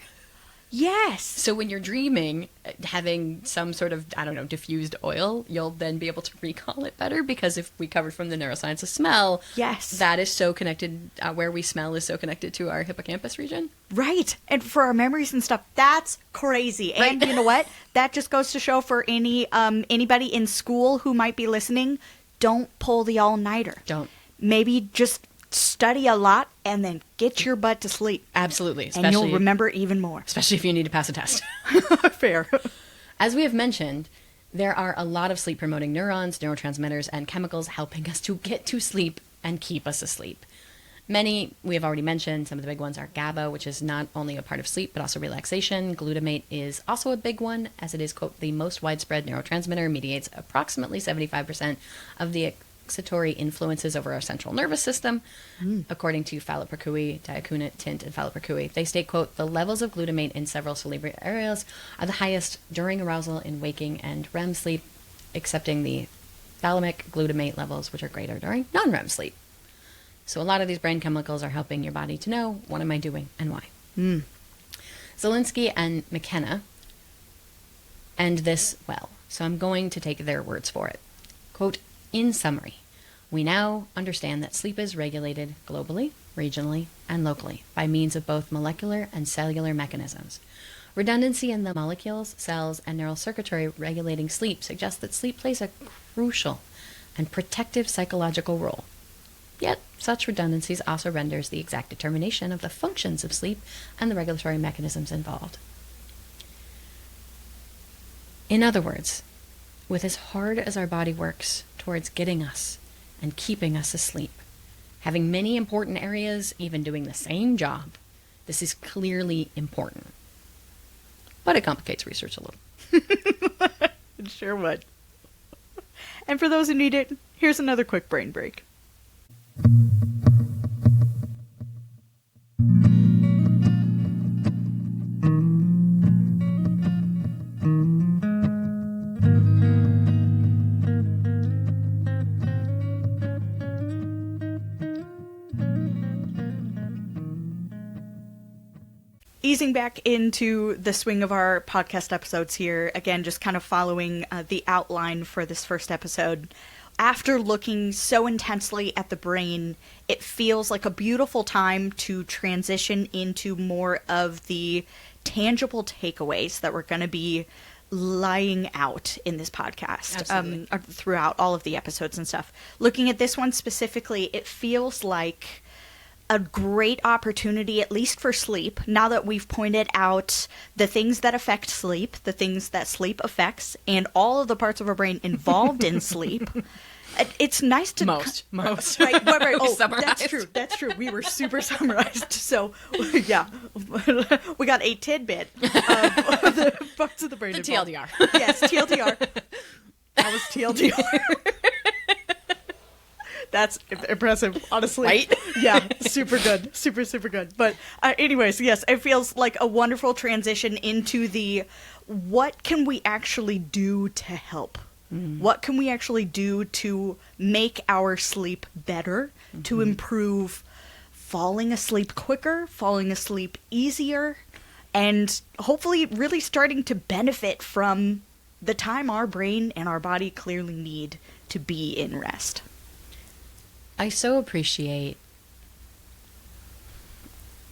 Yes. So when you're dreaming, having some sort of, diffused oil, you'll then be able to recall it better, because if we covered from the neuroscience of smell, yes, that is so connected, where we smell is so connected to our hippocampus region. Right. And for our memories and stuff, that's crazy. Right. And you know what? That just goes to show for anybody in school who might be listening, don't pull the all-nighter. Don't. Maybe just study a lot and then get your butt to sleep. Absolutely. And you'll remember even more. Especially if you need to pass a test. Fair. As we have mentioned, there are a lot of sleep-promoting neurons, neurotransmitters, and chemicals helping us to get to sleep and keep us asleep. Many, we have already mentioned, some of the big ones are GABA, which is not only a part of sleep, but also relaxation. Glutamate is also a big one, as it is, quote, the most widespread neurotransmitter, mediates approximately 75% of the excitatory influences over our central nervous system, according to Falup, Diaconu, Țînț, and Falup. They state, quote, the levels of glutamate in several cerebral areas are the highest during arousal in waking and REM sleep, excepting the thalamic glutamate levels, which are greater during non-REM sleep. So a lot of these brain chemicals are helping your body to know, what am I doing and why? Zielinski and McKenna end this well, so I'm going to take their words for it. Quote, in summary, we now understand that sleep is regulated globally, regionally, and locally by means of both molecular and cellular mechanisms. Redundancy in the molecules, cells, and neural circuitry regulating sleep suggests that sleep plays a crucial and protective psychological role. Yet, such redundancies also renders the exact determination of the functions of sleep and the regulatory mechanisms involved. In other words, with as hard as our body works towards getting us and keeping us asleep, having many important areas even doing the same job, this is clearly important. But it complicates research a little. It sure would. And for those who need it, here's another quick brain break. Easing back into the swing of our podcast episodes here, again, just kind of following the outline for this first episode. After looking so intensely at the brain, it feels like a beautiful time to transition into more of the tangible takeaways that we're going to be lying out in this podcast Absolutely. throughout all of the episodes and stuff. Looking at this one specifically, it feels like a great opportunity, at least for sleep, now that we've pointed out the things that affect sleep, the things that sleep affects, and all of the parts of our brain involved in sleep. It's nice to... Most. Right. Oh, Summarized. That's true. We were super summarized. So, yeah. We got a tidbit of the parts of the brain The involved. TLDR. Yes, TLDR. That was TLDR. That's impressive, honestly. Right? Yeah, super good. Super good. But anyways, yes, it feels like a wonderful transition into the what can we actually do to help? What can we actually do to make our sleep better, to improve falling asleep quicker, falling asleep easier, and hopefully really starting to benefit from the time our brain and our body clearly need to be in rest. I so appreciate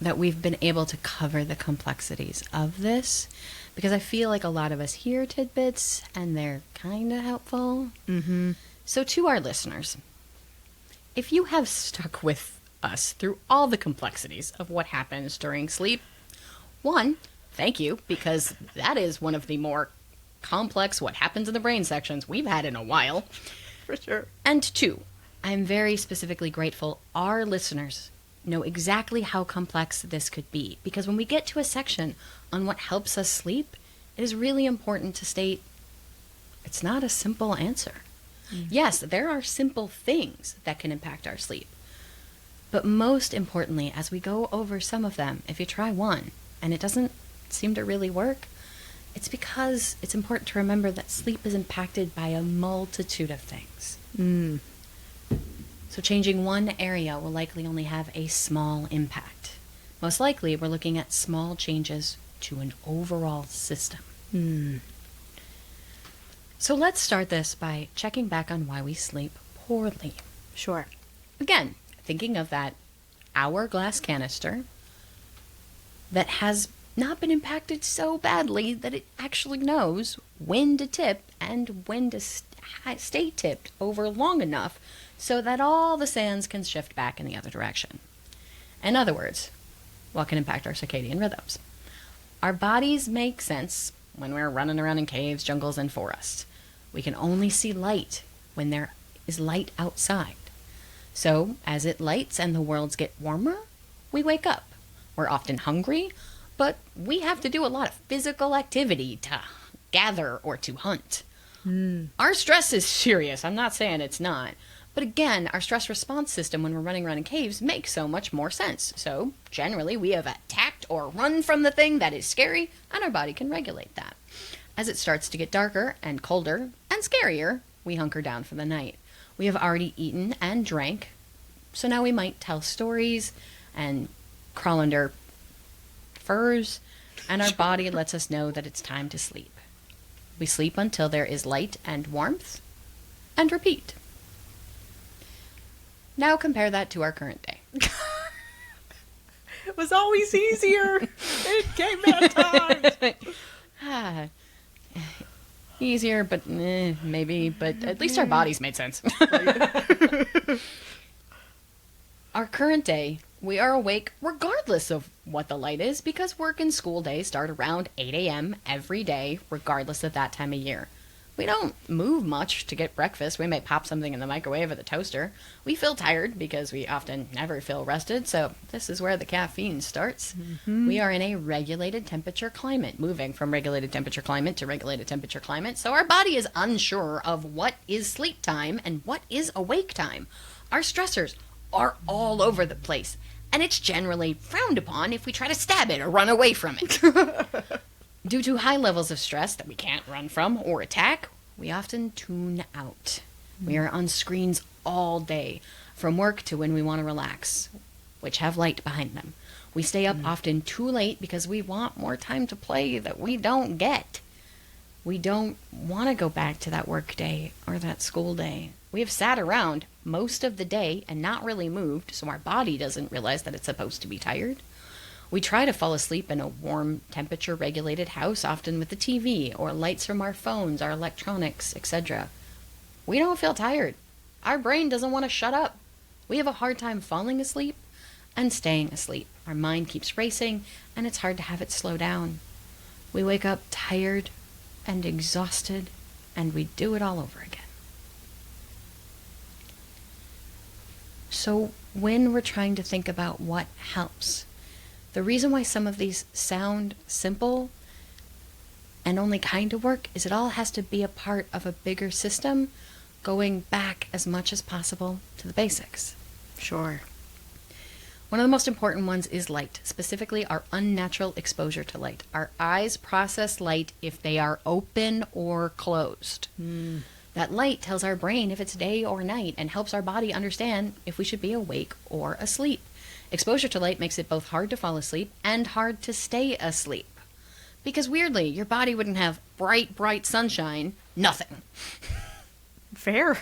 that we've been able to cover the complexities of this, because I feel like a lot of us hear tidbits and they're kind of helpful. Mm-hmm. So to our listeners, if you have stuck with us through all the complexities of what happens during sleep, one, thank you, because that is one of the more complex what happens in the brain sections we've had in a while. For sure. And two, I'm very specifically grateful our listeners know exactly how complex this could be, because when we get to a section on what helps us sleep, it is really important to state it's not a simple answer. Yes, there are simple things that can impact our sleep, but most importantly, as we go over some of them, if you try one and it doesn't seem to really work, it's because it's important to remember that sleep is impacted by a multitude of things. So changing one area will likely only have a small impact. Most likely, we're looking at small changes to an overall system. So let's start this by checking back on why we sleep poorly. Sure. Again, thinking of that hourglass canister that has not been impacted so badly that it actually knows when to tip and when to stay tipped over long enough so that all the sands can shift back in the other direction. In other words, what can impact our circadian rhythms? Our bodies make sense when we're running around in caves, jungles, and forests. We can only see light when there is light outside. So, as it lights and the worlds get warmer, we wake up. We're often hungry, but we have to do a lot of physical activity to gather or to hunt. Our stress is serious. I'm not saying it's not. But again, our stress response system when we're running around in caves makes so much more sense. So, generally, we have attacked or run from the thing that is scary, and our body can regulate that. As it starts to get darker and colder and scarier, we hunker down for the night. We have already eaten and drank, so now we might tell stories and crawl under furs, and our body lets us know that it's time to sleep. We sleep until there is light and warmth, and repeat. Now compare that to our current day. It was always easier. It came at times. Easier, but maybe. But at least our bodies made sense. Our current day, we are awake regardless of what the light is, because work and school days start around 8 a.m. every day, regardless of that time of year. We don't move much to get breakfast. We may pop something in the microwave or the toaster. We feel tired because we often never feel rested, so this is where the caffeine starts. We are in a regulated temperature climate, moving from regulated temperature climate to regulated temperature climate, so our body is unsure of what is sleep time and what is awake time. Our stressors are all over the place, and it's generally frowned upon if we try to stab it or run away from it. Due to high levels of stress that we can't run from or attack, we often tune out. We are on screens all day, from work to when we want to relax, which have light behind them. We stay up often too late because we want more time to play that we don't get. We don't want to go back to that work day or that school day. We have sat around most of the day and not really moved, so our body doesn't realize that it's supposed to be tired. We try to fall asleep in a warm, temperature-regulated house, often with the TV or lights from our phones, our electronics, etc. We don't feel tired. Our brain doesn't want to shut up. We have a hard time falling asleep and staying asleep. Our mind keeps racing, and it's hard to have it slow down. We wake up tired and exhausted, and we do it all over again. So when we're trying to think about what helps, the reason why some of these sound simple and only kind of work is it all has to be a part of a bigger system, going back as much as possible to the basics. Sure. One of the most important ones is light, specifically our unnatural exposure to light. Our eyes process light if they are open or closed. That light tells our brain if it's day or night and helps our body understand if we should be awake or asleep. Exposure to light makes it both hard to fall asleep and hard to stay asleep. Because weirdly, your body wouldn't have bright, bright sunshine, nothing. Fair.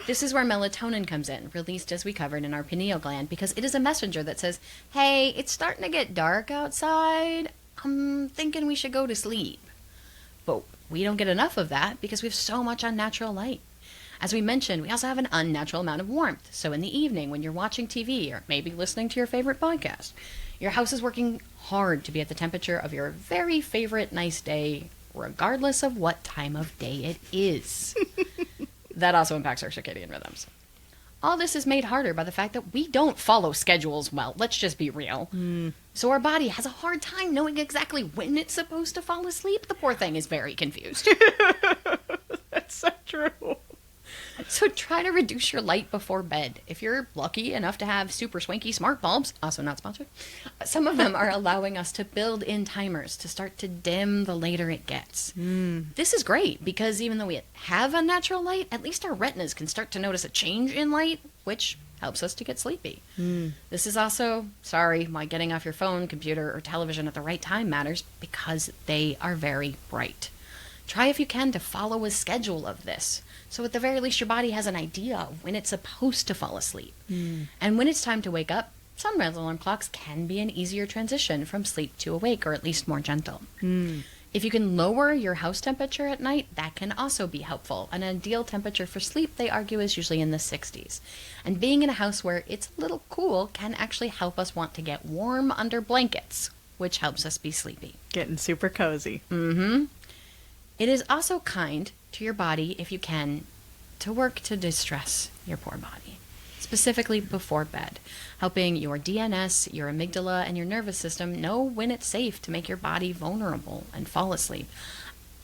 This is where melatonin comes in, released as we covered in our pineal gland, because it is a messenger that says, hey, it's starting to get dark outside. I'm thinking we should go to sleep. But we don't get enough of that because we have so much unnatural light. As we mentioned, we also have an unnatural amount of warmth. So in the evening, when you're watching TV or maybe listening to your favorite podcast, your house is working hard to be at the temperature of your very favorite nice day, regardless of what time of day it is. That also impacts our circadian rhythms. All this is made harder by the fact that we don't follow schedules well. Let's just be real. So our body has a hard time knowing exactly when it's supposed to fall asleep. The poor thing is very confused. That's so true. So try to reduce your light before bed. If you're lucky enough to have super swanky smart bulbs, also not sponsored, some of them are allowing us to build in timers to start to dim the later it gets. This is great because even though we have unnatural light, at least our retinas can start to notice a change in light, which helps us to get sleepy. This is also, why getting off your phone, computer, or television at the right time matters, because they are very bright. Try if you can to follow a schedule of this. So at the very least, your body has an idea of when it's supposed to fall asleep. And when it's time to wake up, sunrise alarm clocks can be an easier transition from sleep to awake, or at least more gentle. If you can lower your house temperature at night, that can also be helpful. An ideal temperature for sleep, they argue, is usually in the 60s. And being in a house where it's a little cool can actually help us want to get warm under blankets, which helps us be sleepy. Getting super cozy. It is also kind to your body, if you can, to work to distress your poor body, specifically before bed, helping your DNS, your amygdala, and your nervous system know when it's safe to make your body vulnerable and fall asleep.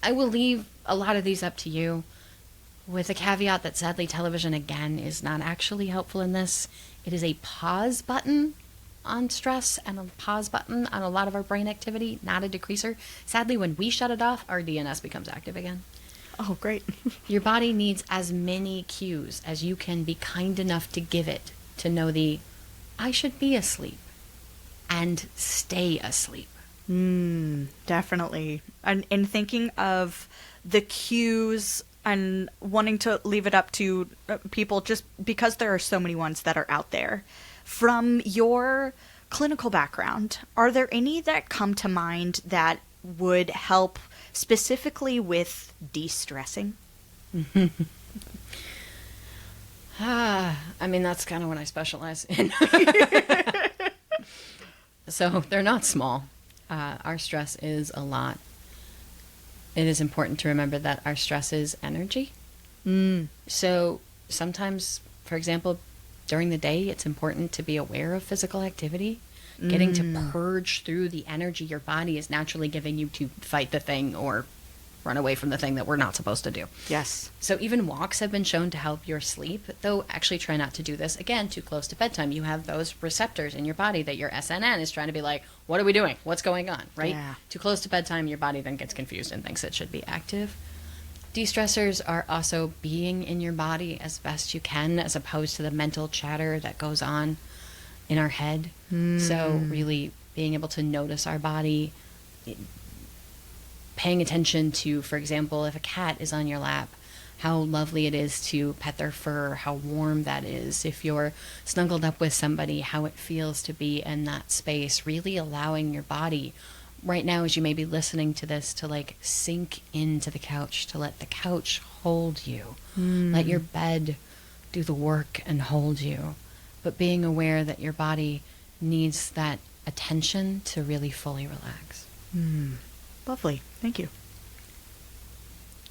I will leave a lot of these up to you, with a caveat that sadly television, again, is not actually helpful in this. It is a pause button on stress and a pause button on a lot of our brain activity, not a decreaser. Sadly, when we shut it off, our DNS becomes active again. Oh, great. Your body needs as many cues as you can be kind enough to give it to know I should be asleep and stay asleep. Definitely. And in thinking of the cues and wanting to leave it up to people just because there are so many ones that are out there. From your clinical background, are there any that come to mind that would help specifically with de-stressing? I mean, that's kind of what I specialize in. So they're not small. Our stress is a lot. It is important to remember that our stress is energy. So sometimes, for example, during the day, it's important to be aware of physical activity, getting to purge through the energy your body is naturally giving you to fight the thing or run away from the thing that we're not supposed to do. Yes. So even walks have been shown to help your sleep, though actually try not to do this, again, too close to bedtime. You have those receptors in your body that your SNN is trying to be like, what are we doing? What's going on, right? Yeah. Too close to bedtime, your body then gets confused and thinks it should be active. De-stressors are also being in your body as best you can, as opposed to the mental chatter that goes on in our head. So really being able to notice our body, paying attention to, for example, if a cat is on your lap, how lovely it is to pet their fur, how warm that is. If you're snuggled up with somebody, how it feels to be in that space, really allowing your body right now, as you may be listening to this, to like sink into the couch, to let the couch hold you. Let your bed do the work and hold you. But being aware that your body needs that attention to really fully relax. Lovely. Thank you.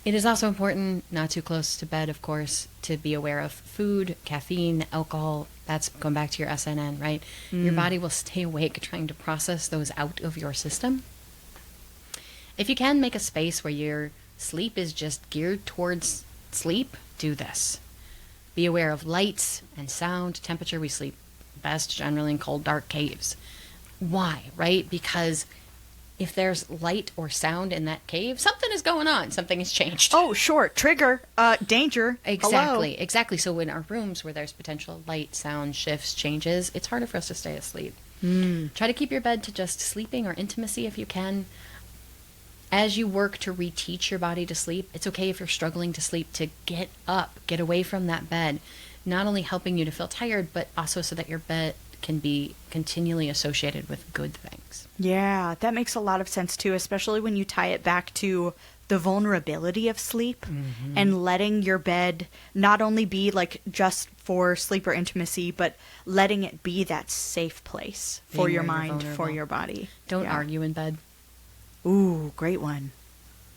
It is also important, not too close to bed, of course, to be aware of food, caffeine, alcohol. That's going back to your SNN, right? Your body will stay awake trying to process those out of your system. If you can make a space where your sleep is just geared towards sleep, do this. Be aware of lights and sound, temperature. We sleep best generally in cold, dark caves. Why, right? Because if there's light or sound in that cave, something is going on. Something has changed. Oh, sure. Trigger. Danger. Exactly. Hello. Exactly. So in our rooms where there's potential light, sound, shifts, changes, it's harder for us to stay asleep. Try to keep your bed to just sleeping or intimacy if you can. As you work to reteach your body to sleep, it's okay if you're struggling to sleep to get up, get away from that bed, not only helping you to feel tired, but also so that your bed can be continually associated with good things. Yeah, that makes a lot of sense too, especially when you tie it back to the vulnerability of sleep and letting your bed not only be like just for sleep or intimacy, but letting it be that safe place for Being your where you're mind, for vulnerable. your body. Don't argue in bed. Ooh, great one.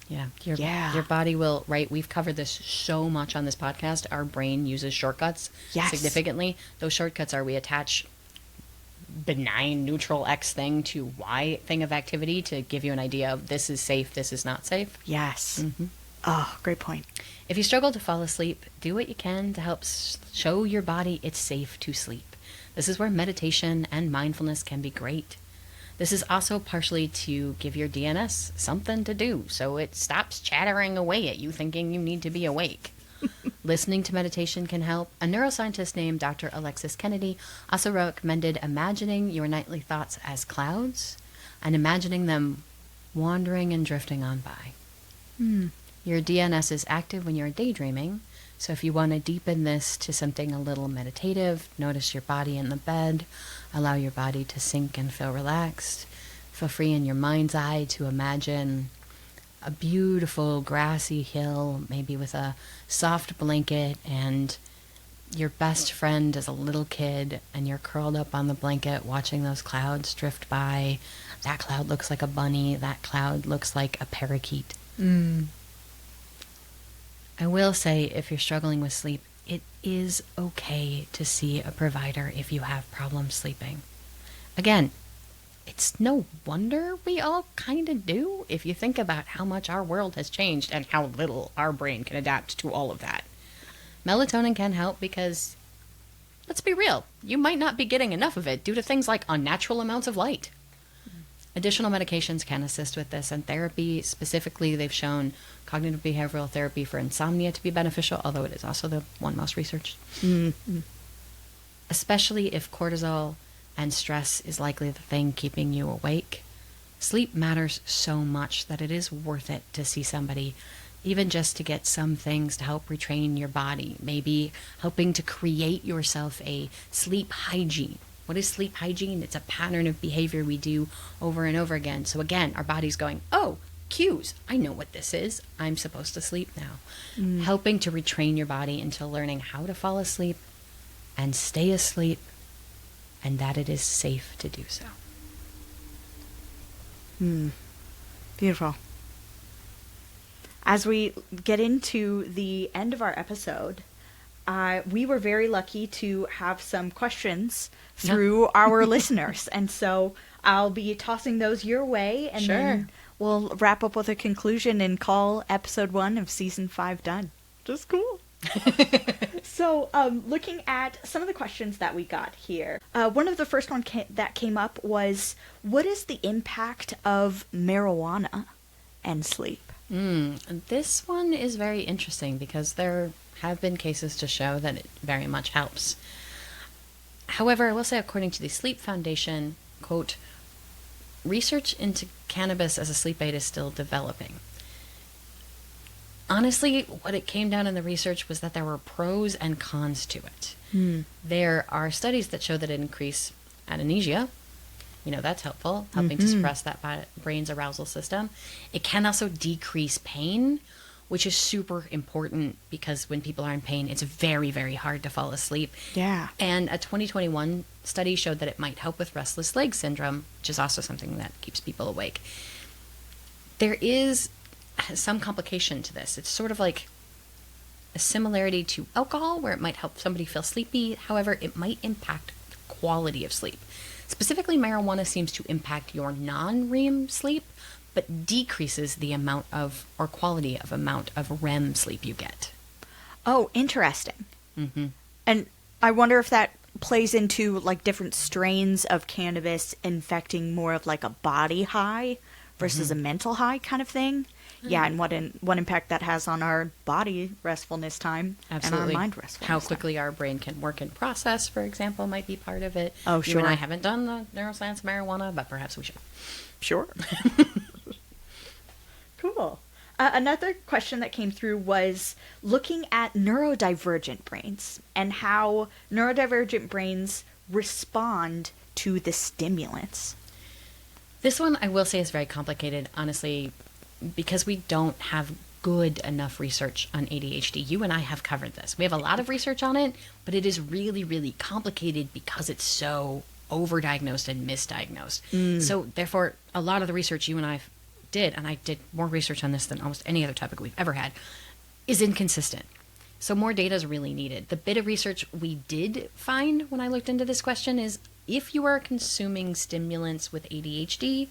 Yeah. Yeah. Your body will, right? We've covered this so much on this podcast. Our brain uses shortcuts significantly. Those shortcuts are we attach benign neutral X thing to Y thing of activity to give you an idea of this is safe, this is not safe. Yes. Oh, great point. If you struggle to fall asleep, do what you can to help show your body it's safe to sleep. This is where meditation and mindfulness can be great. This is also partially to give your DNS something to do so it stops chattering away at you thinking you need to be awake. Listening to meditation can help. A neuroscientist named Dr. Alexis Kennedy also recommended imagining your nightly thoughts as clouds and imagining them wandering and drifting on by. Your DNS is active when you're daydreaming, so if you want to deepen this to something a little meditative, notice your body in the bed, allow your body to sink and feel relaxed. Feel free in your mind's eye to imagine a beautiful grassy hill, maybe with a soft blanket, and your best friend is a little kid, and you're curled up on the blanket watching those clouds drift by. That cloud looks like a bunny. That cloud looks like a parakeet. I will say, if you're struggling with sleep, it is okay to see a provider if you have problems sleeping. Again, it's no wonder we all kind of do if you think about how much our world has changed and how little our brain can adapt to all of that. Melatonin can help because, let's be real, you might not be getting enough of it due to things like unnatural amounts of light. Additional medications can assist with this, and therapy, specifically, they've shown cognitive behavioral therapy for insomnia to be beneficial, although it is also the one most researched. Especially if cortisol and stress is likely the thing keeping you awake. Sleep matters so much that it is worth it to see somebody, even just to get some things to help retrain your body, maybe helping to create yourself a sleep hygiene. What is sleep hygiene? It's a pattern of behavior we do over and over again. So again, our body's going, oh, cues. I know what this is. I'm supposed to sleep now. Helping to retrain your body into learning how to fall asleep and stay asleep, and that it is safe to do so. Beautiful. As we get into the end of our episode, we were very lucky to have some questions through our listeners. And so I'll be tossing those your way, and then we'll wrap up with a conclusion and call episode 1 of season 5 done. Just cool. So, looking at some of the questions that we got here, one of the first one that came up was, what is the impact of marijuana and sleep? This one is very interesting because there have been cases to show that it very much helps. However, I will say, according to the Sleep Foundation, quote, research into cannabis as a sleep aid is still developing. Honestly, what it came down in the research was that there were pros and cons to it. There are studies that show that it increases anesthesia. That's helpful, helping to suppress that brain's arousal system. It can also decrease pain, which is super important because when people are in pain, it's very, very hard to fall asleep. Yeah. And a 2021 study showed that it might help with restless leg syndrome, which is also something that keeps people awake. There is some complication to this. It's sort of like a similarity to alcohol, where it might help somebody feel sleepy. However, it might impact the quality of sleep. Specifically, marijuana seems to impact your non-REM sleep, but decreases the amount of, or quality of amount of REM sleep you get. Oh, interesting. And I wonder if that plays into like different strains of cannabis infecting more of like a body high versus a mental high kind of thing. Yeah, and what impact that has on our body restfulness time and our mind restfulness How quickly our brain can work and process, for example, might be part of it. Oh, sure. You and I haven't done the neuroscience of marijuana, but perhaps we should. Sure. Cool. Another question that came through was looking at neurodivergent brains and how neurodivergent brains respond to the stimulants. This one, I will say, is very complicated, honestly, because we don't have good enough research on ADHD. You and I have covered this. We have a lot of research on it, but it is really, really complicated because it's so overdiagnosed and misdiagnosed. So therefore, a lot of the research you and I did, and I did more research on this than almost any other topic we've ever had, is inconsistent. So more data is really needed. The bit of research we did find when I looked into this question is if you are consuming stimulants with ADHD,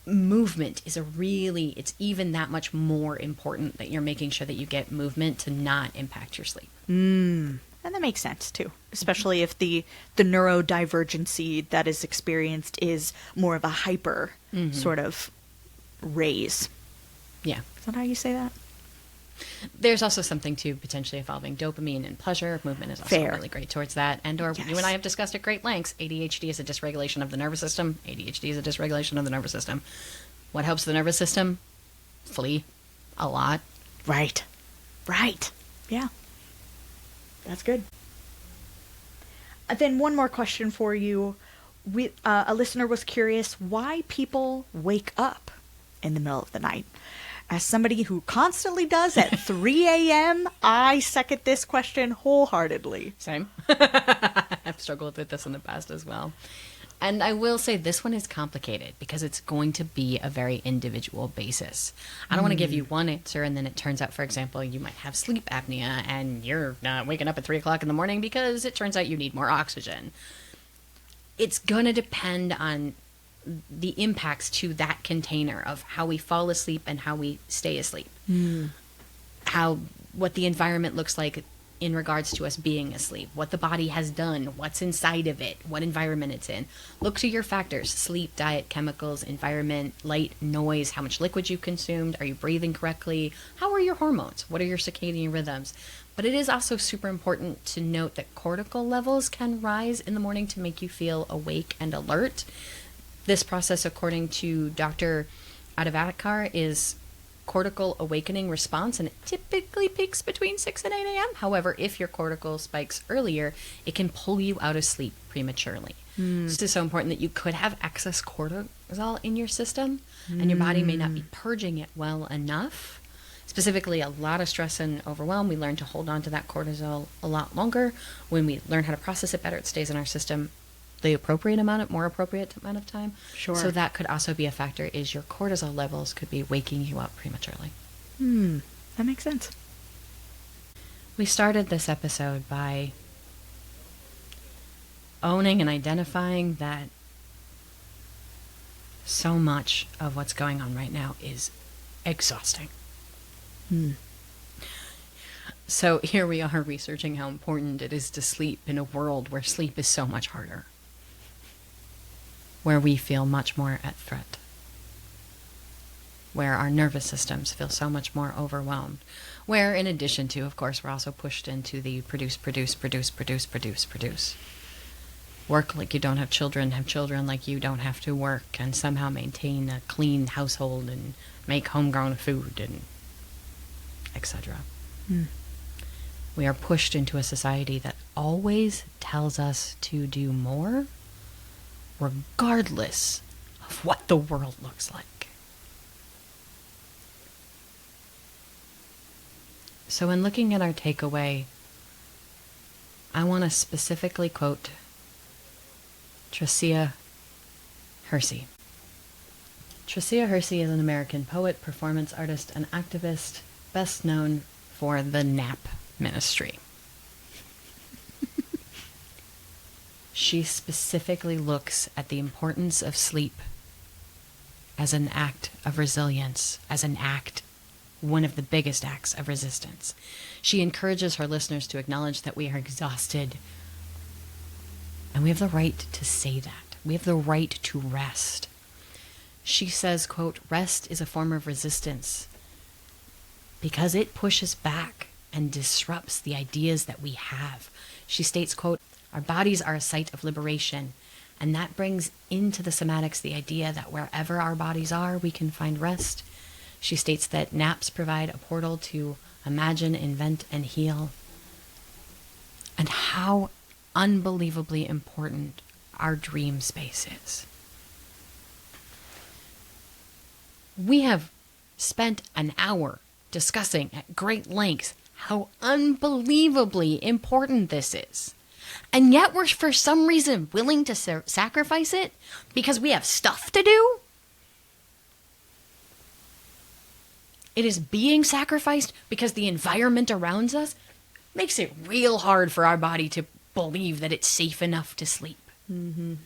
movement is it's even that much more important that you're making sure that you get movement to not impact your sleep. And that makes sense too, especially if the neurodivergency that is experienced is more of a hyper sort of raise. Yeah. Is that how you say that? There's also something to potentially evolving dopamine and pleasure. Movement is also really great towards that. And or Yes. you and I have discussed at great lengths, ADHD is a dysregulation of the nervous system. ADHD is a dysregulation of the nervous system. What helps the nervous system? Flee. A lot. Right. Yeah. That's good. Then one more question for you. A listener was curious why people wake up in the middle of the night. As somebody who constantly does at 3 a.m., I second this question wholeheartedly. Same. I've struggled with this in the past as well. And I will say this one is complicated because it's going to be a very individual basis. I don't want to give you one answer and then it turns out, for example, you might have sleep apnea and you're not waking up at 3 o'clock in the morning because it turns out you need more oxygen. It's going to depend on the impacts to that container of how we fall asleep and how we stay asleep. What the environment looks like in regards to us being asleep, what the body has done, what's inside of it, what environment it's in. Look to your factors: sleep, diet, chemicals, environment, light, noise, how much liquid you consumed, are you breathing correctly, how are your hormones, what are your circadian rhythms. But it is also super important to note that cortical levels can rise in the morning to make you feel awake and alert. This process, according to Dr. Adivakar, is cortical awakening response, and it typically peaks between 6 and 8 a.m. However, if your cortical spikes earlier, it can pull you out of sleep prematurely. This is so important that you could have excess cortisol in your system, and your body may not be purging it well enough. Specifically, a lot of stress and overwhelm, we learn to hold on to that cortisol a lot longer. When we learn how to process it better, it stays in our system the more appropriate amount of time. Sure. So that could also be a factor, is your cortisol levels could be waking you up prematurely. That makes sense. We started this episode by owning and identifying that so much of what's going on right now is exhausting. So here we are researching how important it is to sleep in a world where sleep is so much harder, where we feel much more at threat, where our nervous systems feel so much more overwhelmed, where in addition to, of course, we're also pushed into the produce. Work like you don't have children like you don't have to work, and somehow maintain a clean household and make homegrown food. And etc. We are pushed into a society that always tells us to do more, regardless of what the world looks like. So in looking at our takeaway, I want to specifically quote Tricia Hersey. Tricia Hersey is an American poet, performance artist, and activist, best known for the nap ministry. She specifically looks at the importance of sleep as an act of resilience, as an act, one of the biggest acts of resistance. She encourages her listeners to acknowledge that we are exhausted, and we have the right to say that. We have the right to rest. She says, quote, "Rest is a form of resistance because it pushes back and disrupts the ideas that we have." She states, quote, "Our bodies are a site of liberation, and that brings into the somatics the idea that wherever our bodies are, we can find rest." She states that naps provide a portal to imagine, invent, and heal. And how unbelievably important our dream space is. We have spent an hour discussing at great length how unbelievably important this is. And yet we're for some reason willing to sacrifice it because we have stuff to do. It is being sacrificed because the environment around us makes it real hard for our body to believe that it's safe enough to sleep. And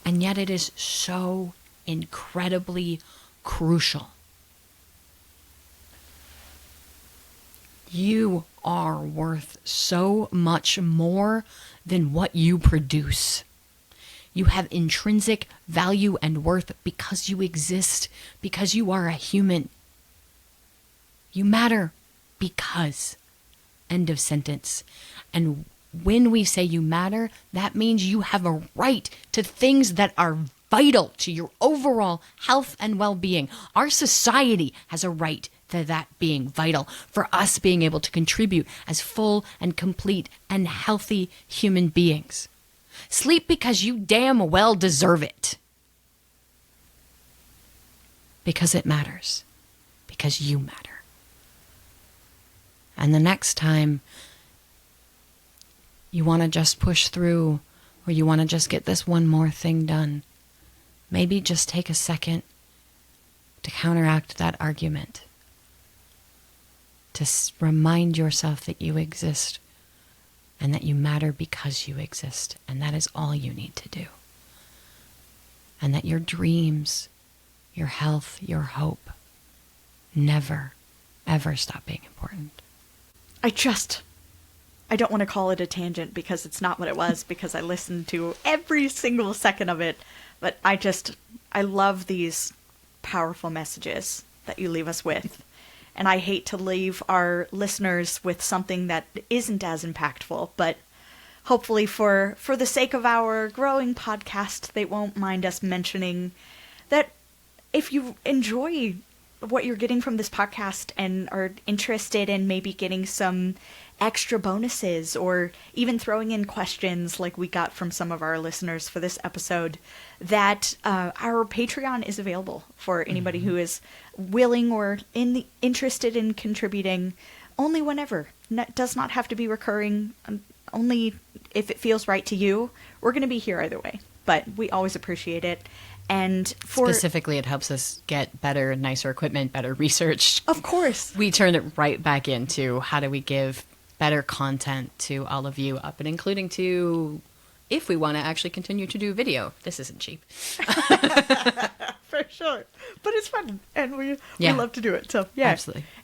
yet it is so incredibly crucial. You are worth so much more than what you produce. You have intrinsic value and worth because you exist, because you are a human. You matter because. End of sentence. And when we say you matter, that means you have a right to things that are vital to your overall health and well-being. Our society has a right to that being vital, for us being able to contribute as full and complete and healthy human beings. Sleep because you damn well deserve it. Because it matters. Because you matter. And the next time you want to just push through, or you want to just get this one more thing done, maybe just take a second to counteract that argument. To remind yourself that you exist and that you matter because you exist. And that is all you need to do. And that your dreams, your health, your hope never, ever stop being important. I don't want to call it a tangent because it's not what it was, because I listened to every single second of it. But I love these powerful messages that you leave us with. And I hate to leave our listeners with something that isn't as impactful, but hopefully for the sake of our growing podcast, they won't mind us mentioning that if you enjoy what you're getting from this podcast and are interested in maybe getting some extra bonuses or even throwing in questions like we got from some of our listeners for this episode, that our Patreon is available for anybody who is willing or interested in contributing only whenever. Does not have to be recurring, only if it feels right to you. We're going to be here either way, but we always appreciate it. And specifically, it helps us get better, nicer equipment, better research. Of course. We turn it right back into how do we give better content to all of you, up and including to if we want to actually continue to do video. This isn't cheap. For sure. But it's fun, and we love to do it. So, yeah.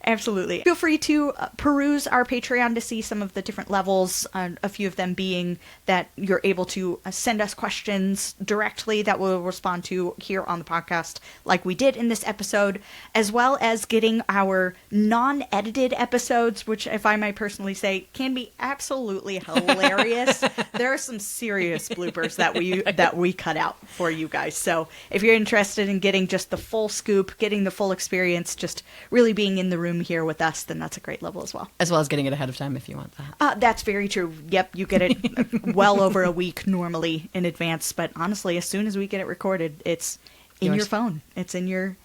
Absolutely. Feel free to peruse our Patreon to see some of the different levels, a few of them being that you're able to send us questions directly that we'll respond to here on the podcast, like we did in this episode, as well as getting our non-edited episodes, which, if I might personally say, can be absolutely hilarious. There are some serious bloopers that we cut out for you guys. So if you're interested in getting just the full scoop, getting the full experience, just really being in the room here with us, then that's a great level as well. As well as getting it ahead of time if you want that. That's very true. Yep, you get it well over a week normally in advance, but honestly, as soon as we get it recorded, it's in your phone. It's in your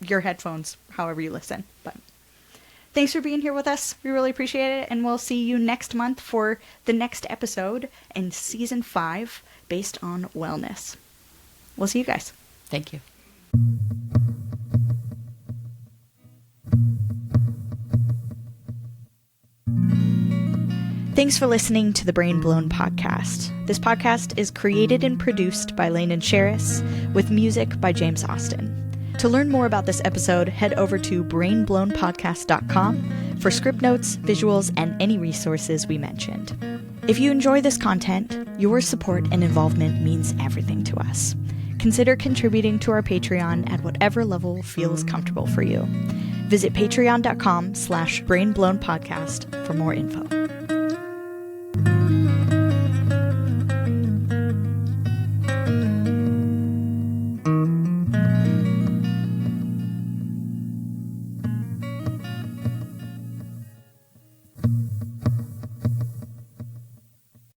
headphones, however you listen. But thanks for being here with us. We really appreciate it, and we'll see you next month for the next episode in Season 5 based on wellness. We'll see you guys. Thank you. Thanks for listening to the Brain Blown podcast. This podcast is created and produced by Lane and Sheris, with music by James Austin. To learn more about this episode, head over to brainblownpodcast.com for script notes, visuals, and any resources we mentioned. If you enjoy this content, your support and involvement means everything to us. Consider contributing to our Patreon at whatever level feels comfortable for you. Visit patreon.com/brainblownpodcast for more info.